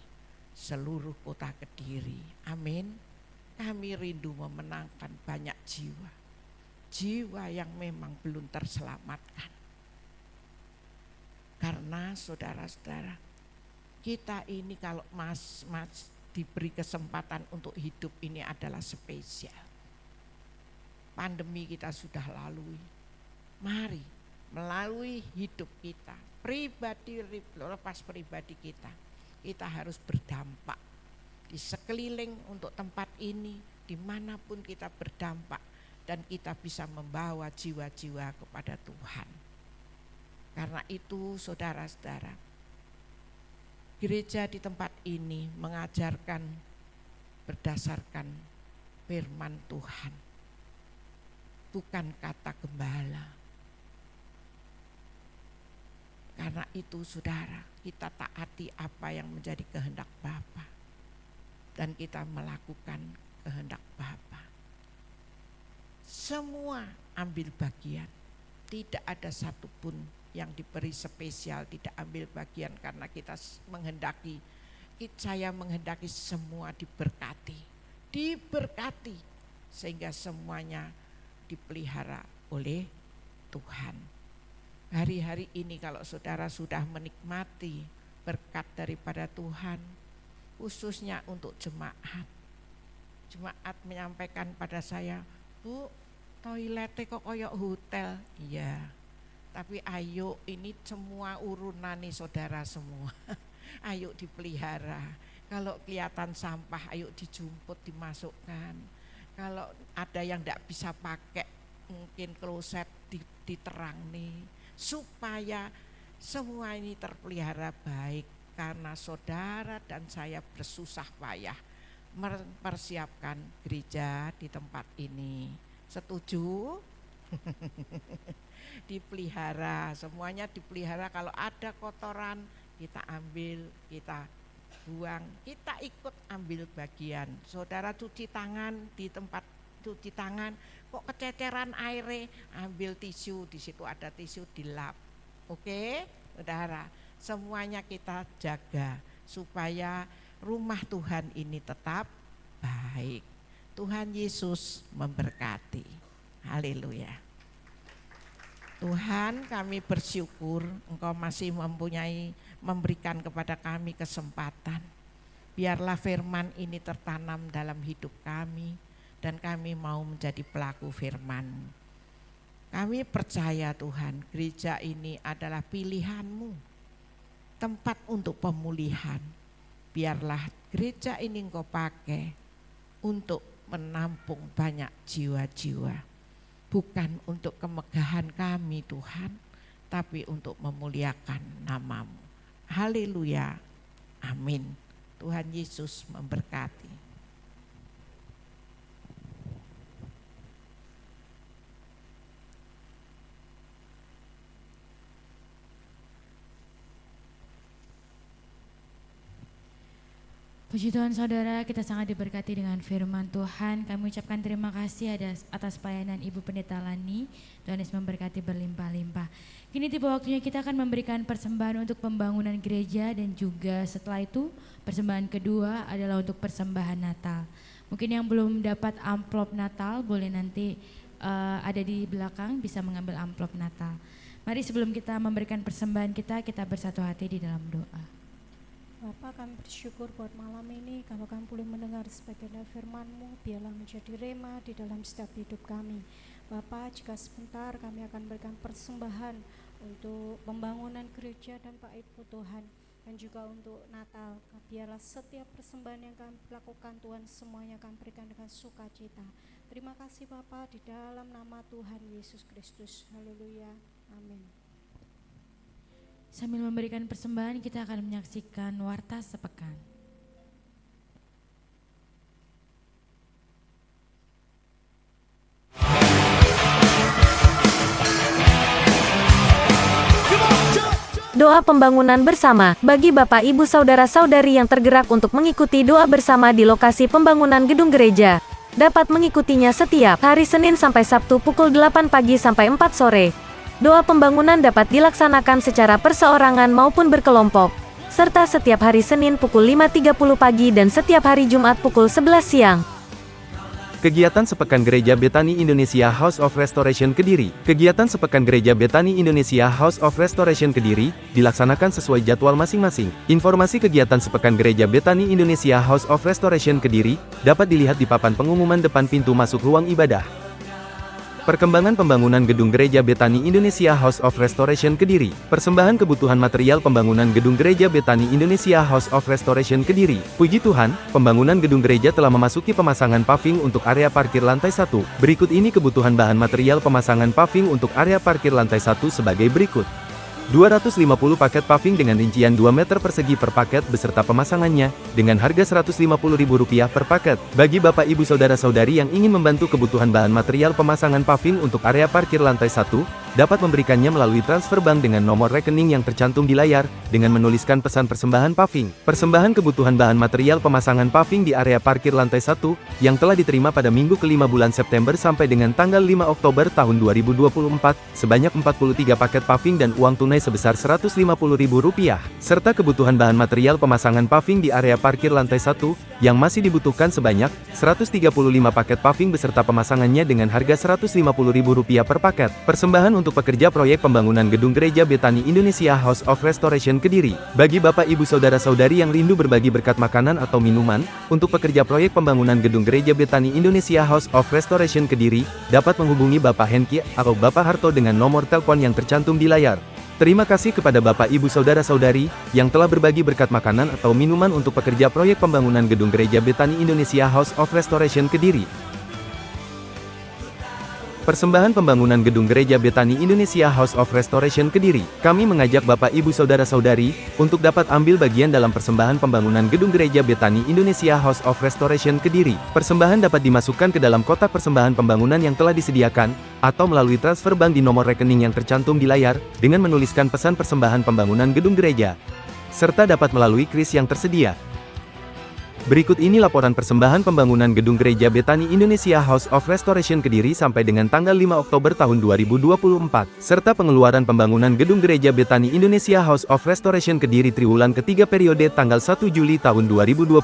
seluruh kota Kediri. Amin. Kami rindu memenangkan banyak jiwa. Jiwa yang memang belum terselamatkan. Karena saudara-saudara, kita ini kalau mas diberi kesempatan untuk hidup ini adalah spesial. Pandemi kita sudah lalui. Mari melalui hidup kita, pribadi lepas pribadi kita harus berdampak di sekeliling untuk tempat ini, dimanapun kita berdampak, dan kita bisa membawa jiwa-jiwa kepada Tuhan. Karena itu saudara-saudara, gereja di tempat ini mengajarkan berdasarkan firman Tuhan, bukan kata gembala. Karena itu saudara, kita taati apa yang menjadi kehendak Bapa, dan kita melakukan kehendak Bapa. Semua ambil bagian, tidak ada satupun yang diberi spesial tidak ambil bagian, karena kita menghendaki, saya menghendaki semua diberkati, sehingga semuanya dipelihara oleh Tuhan. Hari-hari ini kalau saudara sudah menikmati berkat daripada Tuhan, khususnya untuk jemaat menyampaikan pada saya, Bu, toiletnya kok kayak hotel. Iya, tapi ayo, ini semua urunan nih saudara semua. Ayo dipelihara. Kalau kelihatan sampah, ayo dijemput, dimasukkan. Kalau ada yang tidak bisa pakai, mungkin kloset diterang nih, supaya semua ini terpelihara baik. Karena saudara dan saya bersusah payah mempersiapkan gereja di tempat ini. Setuju? Dipelihara, semuanya dipelihara. Kalau ada kotoran kita ambil, kita buang, kita ikut ambil bagian. Saudara cuci tangan di tempat cuci tangan, kok kececeran airnya, ambil tisu, di situ ada tisu, dilap. Oke, saudara, semuanya kita jaga supaya rumah Tuhan ini tetap baik. Tuhan Yesus memberkati. Haleluya. Tuhan, kami bersyukur Engkau masih memberikan kepada kami kesempatan Biarlah firman ini tertanam dalam hidup kami dan kami mau menjadi pelaku firman-Mu. Kami percaya Tuhan, gereja ini adalah pilihan-Mu, tempat untuk pemulihan. Biarlah gereja ini Engkau pakai untuk menampung banyak jiwa-jiwa. Bukan untuk kemegahan kami Tuhan, tapi untuk memuliakan nama-Mu. Haleluya, amin. Tuhan Yesus memberkati. Puji Tuhan saudara, kita sangat diberkati dengan firman Tuhan. Kami ucapkan terima kasih atas pelayanan Ibu Pendeta Lani. Tuhan Yesus memberkati berlimpah-limpah. Kini tiba waktunya kita akan memberikan persembahan untuk pembangunan gereja dan juga setelah itu persembahan kedua adalah untuk persembahan Natal. Mungkin yang belum dapat amplop Natal boleh nanti ada di belakang bisa mengambil amplop Natal. Mari sebelum kita memberikan persembahan kita bersatu hati di dalam doa. Bapa, kami bersyukur buat malam ini kalau kami boleh mendengar sebagian firman-Mu, biarlah menjadi rema di dalam setiap hidup kami. Bapa, jika sebentar kami akan berikan persembahan untuk pembangunan gereja dan Pak Ibu Tuhan, dan juga untuk Natal, biarlah setiap persembahan yang kami lakukan Tuhan semuanya kami berikan dengan sukacita. Terima kasih Bapa, di dalam nama Tuhan Yesus Kristus. Haleluya, amin. Sambil memberikan persembahan kita akan menyaksikan Warta Sepekan. Doa pembangunan bersama bagi Bapak Ibu Saudara-saudari yang tergerak untuk mengikuti doa bersama di lokasi pembangunan gedung gereja. Dapat mengikutinya setiap hari Senin sampai Sabtu pukul 8 pagi sampai 4 sore. Doa pembangunan dapat dilaksanakan secara perseorangan maupun berkelompok, serta setiap hari Senin pukul 5.30 pagi dan setiap hari Jumat pukul 11 siang. Kegiatan Sepekan Gereja Betani Indonesia House of Restoration Kediri. Kegiatan Sepekan Gereja Betani Indonesia House of Restoration Kediri dilaksanakan sesuai jadwal masing-masing. Informasi kegiatan Sepekan Gereja Betani Indonesia House of Restoration Kediri dapat dilihat di papan pengumuman depan pintu masuk ruang ibadah. Perkembangan pembangunan gedung gereja Betani Indonesia House of Restoration Kediri. Persembahan kebutuhan material pembangunan gedung gereja Betani Indonesia House of Restoration Kediri. Puji Tuhan, pembangunan gedung gereja telah memasuki pemasangan paving untuk area parkir lantai 1. Berikut ini kebutuhan bahan material pemasangan paving untuk area parkir lantai 1 sebagai berikut. 250 paket paving dengan rincian 2 meter persegi per paket beserta pemasangannya, dengan harga Rp150.000 per paket. Bagi Bapak Ibu Saudara-saudari yang ingin membantu kebutuhan bahan material pemasangan paving untuk area parkir lantai 1, dapat memberikannya melalui transfer bank dengan nomor rekening yang tercantum di layar, dengan menuliskan pesan persembahan paving. Persembahan kebutuhan bahan material pemasangan paving di area parkir lantai 1, yang telah diterima pada minggu ke-5 bulan September sampai dengan tanggal 5 Oktober tahun 2024, sebanyak 43 paket paving dan uang tunai sebesar Rp150.000, serta kebutuhan bahan material pemasangan paving di area parkir lantai 1, yang masih dibutuhkan sebanyak 135 paket paving beserta pemasangannya dengan harga Rp150.000 per paket. Persembahan untuk pekerja proyek pembangunan gedung gereja Betani Indonesia House of Restoration Kediri. Bagi Bapak Ibu Saudara-saudari yang rindu berbagi berkat makanan atau minuman, untuk pekerja proyek pembangunan gedung gereja Betani Indonesia House of Restoration Kediri, dapat menghubungi Bapak Henki atau Bapak Harto dengan nomor telepon yang tercantum di layar. Terima kasih kepada Bapak Ibu Saudara-saudari yang telah berbagi berkat makanan atau minuman untuk pekerja proyek pembangunan gedung gereja Betani Indonesia House of Restoration Kediri. Persembahan pembangunan gedung gereja Betani Indonesia House of Restoration Kediri. Kami mengajak Bapak Ibu Saudara-saudari untuk dapat ambil bagian dalam persembahan pembangunan gedung gereja Betani Indonesia House of Restoration Kediri. Persembahan dapat dimasukkan ke dalam kotak persembahan pembangunan yang telah disediakan, atau melalui transfer bank di nomor rekening yang tercantum di layar, dengan menuliskan pesan persembahan pembangunan gedung gereja, serta dapat melalui kris yang tersedia. Berikut ini laporan persembahan pembangunan gedung gereja Betani Indonesia House of Restoration Kediri sampai dengan tanggal 5 Oktober tahun 2024, serta pengeluaran pembangunan gedung gereja Betani Indonesia House of Restoration Kediri triwulan ketiga periode tanggal 1 Juli tahun 2024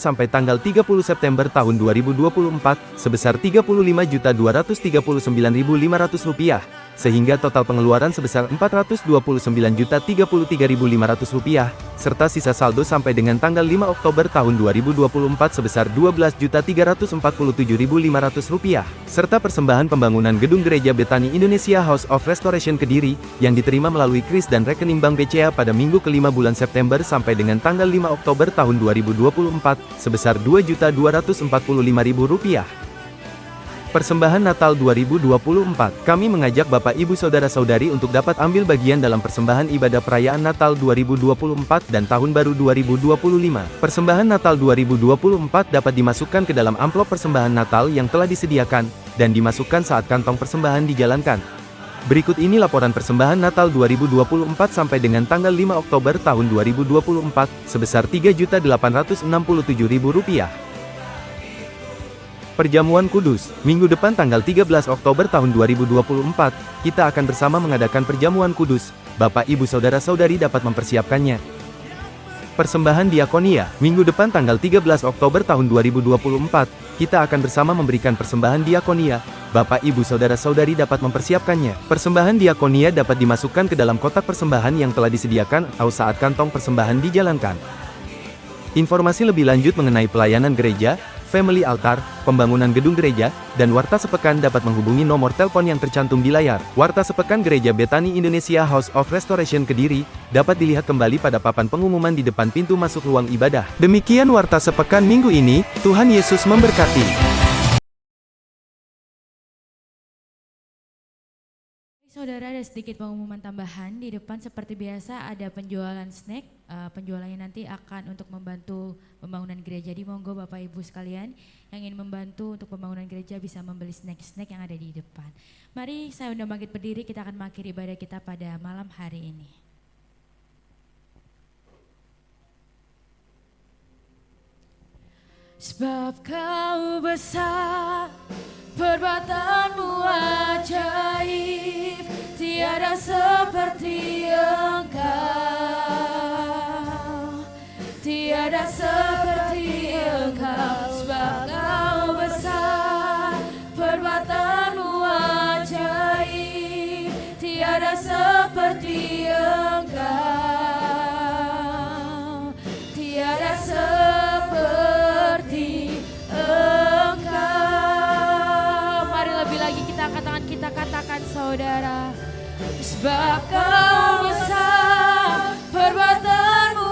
sampai tanggal 30 September tahun 2024 sebesar Rp35.239.500, sehingga total pengeluaran sebesar Rp429.033.500, serta sisa saldo sampai dengan tanggal 5 Oktober tahun 2024 sebesar Rp12.347.500, serta persembahan pembangunan gedung gereja Bethany Indonesia House of Restoration Kediri, yang diterima melalui kris dan rekening Bank BCA pada minggu ke-5 bulan September sampai dengan tanggal 5 Oktober tahun 2024, sebesar Rp2.245.000. Persembahan Natal 2024. Kami mengajak Bapak Ibu Saudara-saudari untuk dapat ambil bagian dalam persembahan ibadah perayaan Natal 2024 dan Tahun Baru 2025. Persembahan Natal 2024 dapat dimasukkan ke dalam amplop persembahan Natal yang telah disediakan, dan dimasukkan saat kantong persembahan dijalankan. Berikut ini laporan persembahan Natal 2024 sampai dengan tanggal 5 Oktober tahun 2024, sebesar Rp3.867.000. Perjamuan Kudus, minggu depan tanggal 13 Oktober tahun 2024, kita akan bersama mengadakan perjamuan kudus. Bapak Ibu Saudara-saudari dapat mempersiapkannya. Persembahan Diakonia, minggu depan tanggal 13 Oktober tahun 2024, kita akan bersama memberikan persembahan Diakonia. Bapak Ibu Saudara-saudari dapat mempersiapkannya. Persembahan Diakonia dapat dimasukkan ke dalam kotak persembahan yang telah disediakan atau saat kantong persembahan dijalankan. Informasi lebih lanjut mengenai pelayanan gereja, family altar, pembangunan gedung gereja, dan warta sepekan dapat menghubungi nomor telepon yang tercantum di layar. Warta sepekan Gereja Bethany Indonesia House of Restoration Kediri dapat dilihat kembali pada papan pengumuman di depan pintu masuk ruang ibadah. Demikian warta sepekan minggu ini. Tuhan Yesus memberkati. Saudara, ada sedikit pengumuman tambahan. Di depan seperti biasa ada penjualan snack. Penjualannya nanti akan untuk membantu pembangunan gereja. Jadi monggo Bapak Ibu sekalian yang ingin membantu untuk pembangunan gereja bisa membeli snack-snack yang ada di depan. Mari saya undang bangkit berdiri, kita akan mengakhiri ibadah kita pada malam hari ini. Sebab Kau besar, perbuatanmu ajaib, tiada seperti Engkau, tiada seperti Engkau. Sebab Kau besar, perbuatanmu ajaib, tiada seperti Engkau, tiada seperti kita katakan saudara. Sebab Kau besar, perbuatanmu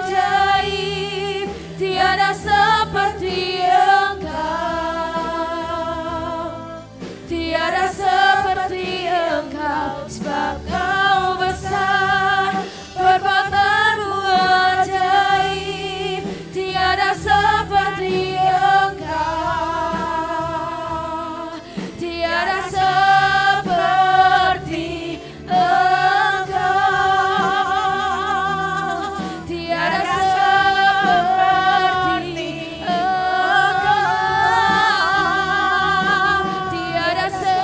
ajaib, tiada seperti Engkau, tiada seperti Engkau. Sebab Kau besar, perbuatanmu ajaib, tiada seperti Engkau, tiada seperti Engkau, tiada seperti Engkau, tiada seperti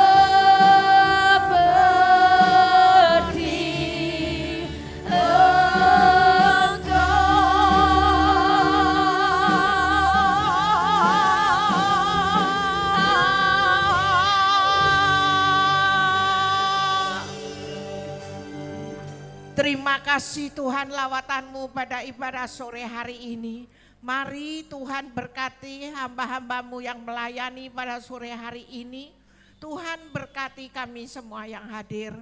Terima kasih Tuhan lawatan-Mu pada ibadah sore hari ini. Mari Tuhan berkati hamba-hamba-Mu yang melayani pada sore hari ini. Tuhan berkati kami semua yang hadir.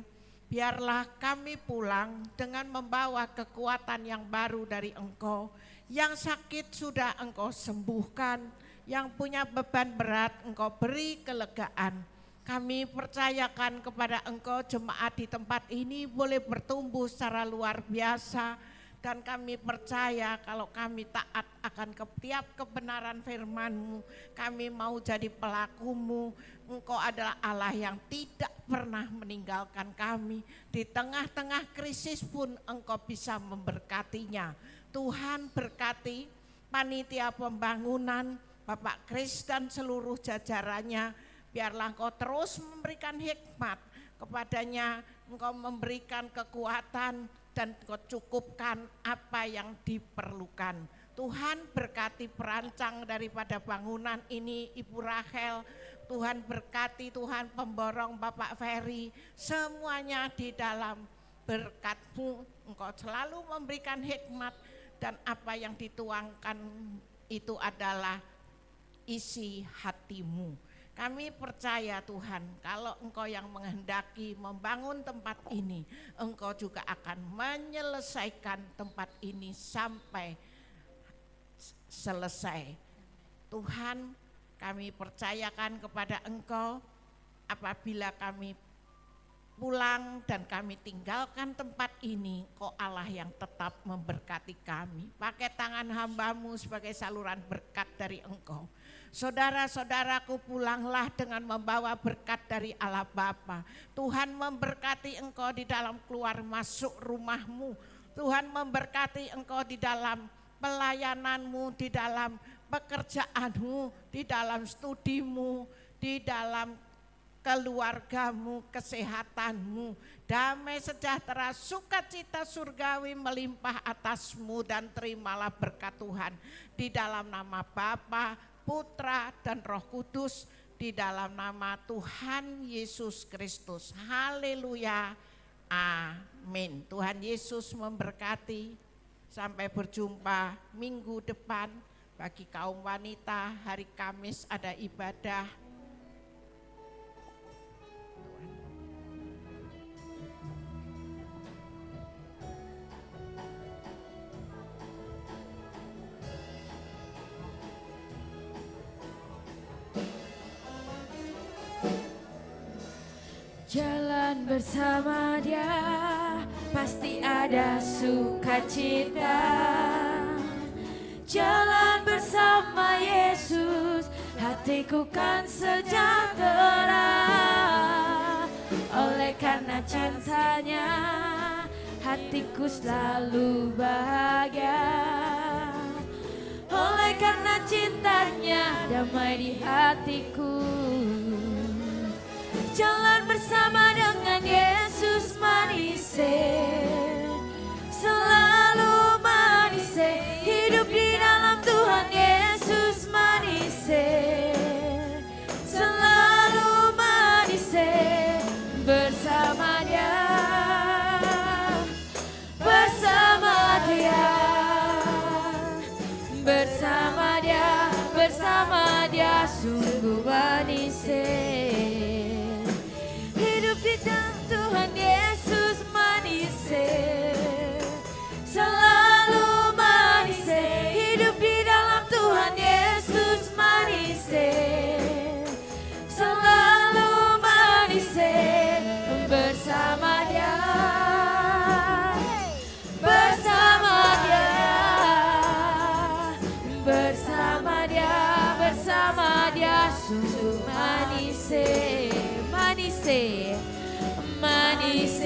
Biarlah kami pulang dengan membawa kekuatan yang baru dari Engkau. Yang sakit sudah Engkau sembuhkan, yang punya beban berat Engkau beri kelegaan. Kami percayakan kepada Engkau jemaat di tempat ini boleh bertumbuh secara luar biasa. Dan kami percaya kalau kami taat akan setiap kebenaran firman-Mu, kami mau jadi pelaku-Mu. Engkau adalah Allah yang tidak pernah meninggalkan kami. Di tengah-tengah krisis pun Engkau bisa memberkatinya. Tuhan berkati panitia pembangunan, Bapak Kris dan seluruh jajarannya. Biarlah Engkau terus memberikan hikmat kepadanya, Engkau memberikan kekuatan dan Engkau cukupkan apa yang diperlukan. Tuhan berkati perancang daripada bangunan ini, Ibu Rachel, Tuhan berkati, Tuhan pemborong Bapak Ferry, semuanya di dalam berkat-Mu. Engkau selalu memberikan hikmat dan apa yang dituangkan itu adalah isi hati-Mu. Kami percaya Tuhan, kalau Engkau yang menghendaki membangun tempat ini, Engkau juga akan menyelesaikan tempat ini sampai selesai. Tuhan, kami percayakan kepada Engkau apabila kami pulang dan kami tinggalkan tempat ini, Kau Allah yang tetap memberkati kami. Pakai tangan hamba-Mu sebagai saluran berkat dari Engkau. Saudara-saudaraku, pulanglah dengan membawa berkat dari Allah Bapa. Tuhan memberkati engkau di dalam keluar masuk rumah-Mu. Tuhan memberkati engkau di dalam pelayanan-Mu, di dalam pekerjaan-Mu, di dalam studi-Mu, di dalam keluarga-Mu, kesehatan-Mu. Damai sejahtera, sukacita surgawi melimpah atas-Mu, dan terimalah berkat Tuhan di dalam nama Bapa, Putra dan Roh Kudus, di dalam nama Tuhan Yesus Kristus. Haleluya. Amin. Tuhan Yesus memberkati. Sampai berjumpa minggu depan. Bagi kaum wanita, hari Kamis ada ibadah. Jalan bersama Dia, pasti ada sukacita. Jalan bersama Yesus, hatiku kan sejahtera. Oleh karena cintanya, hatiku selalu bahagia. Oleh karena cintanya, damai di hatiku. Jalan bersama dengan Yesus manis, selalu manis. Hidup di dalam Tuhan Yesus manis, selalu manis. Bersama Dia, bersama Dia, bersama Dia, bersama Dia, sungguh manis. Tuhan Yesus manis, selalu manis. Hidup di dalam Tuhan Yesus manis, selalu manis. Bersama Dia, bersama Dia, bersama Dia, bersama Dia, sungguh manis, manis. Manis.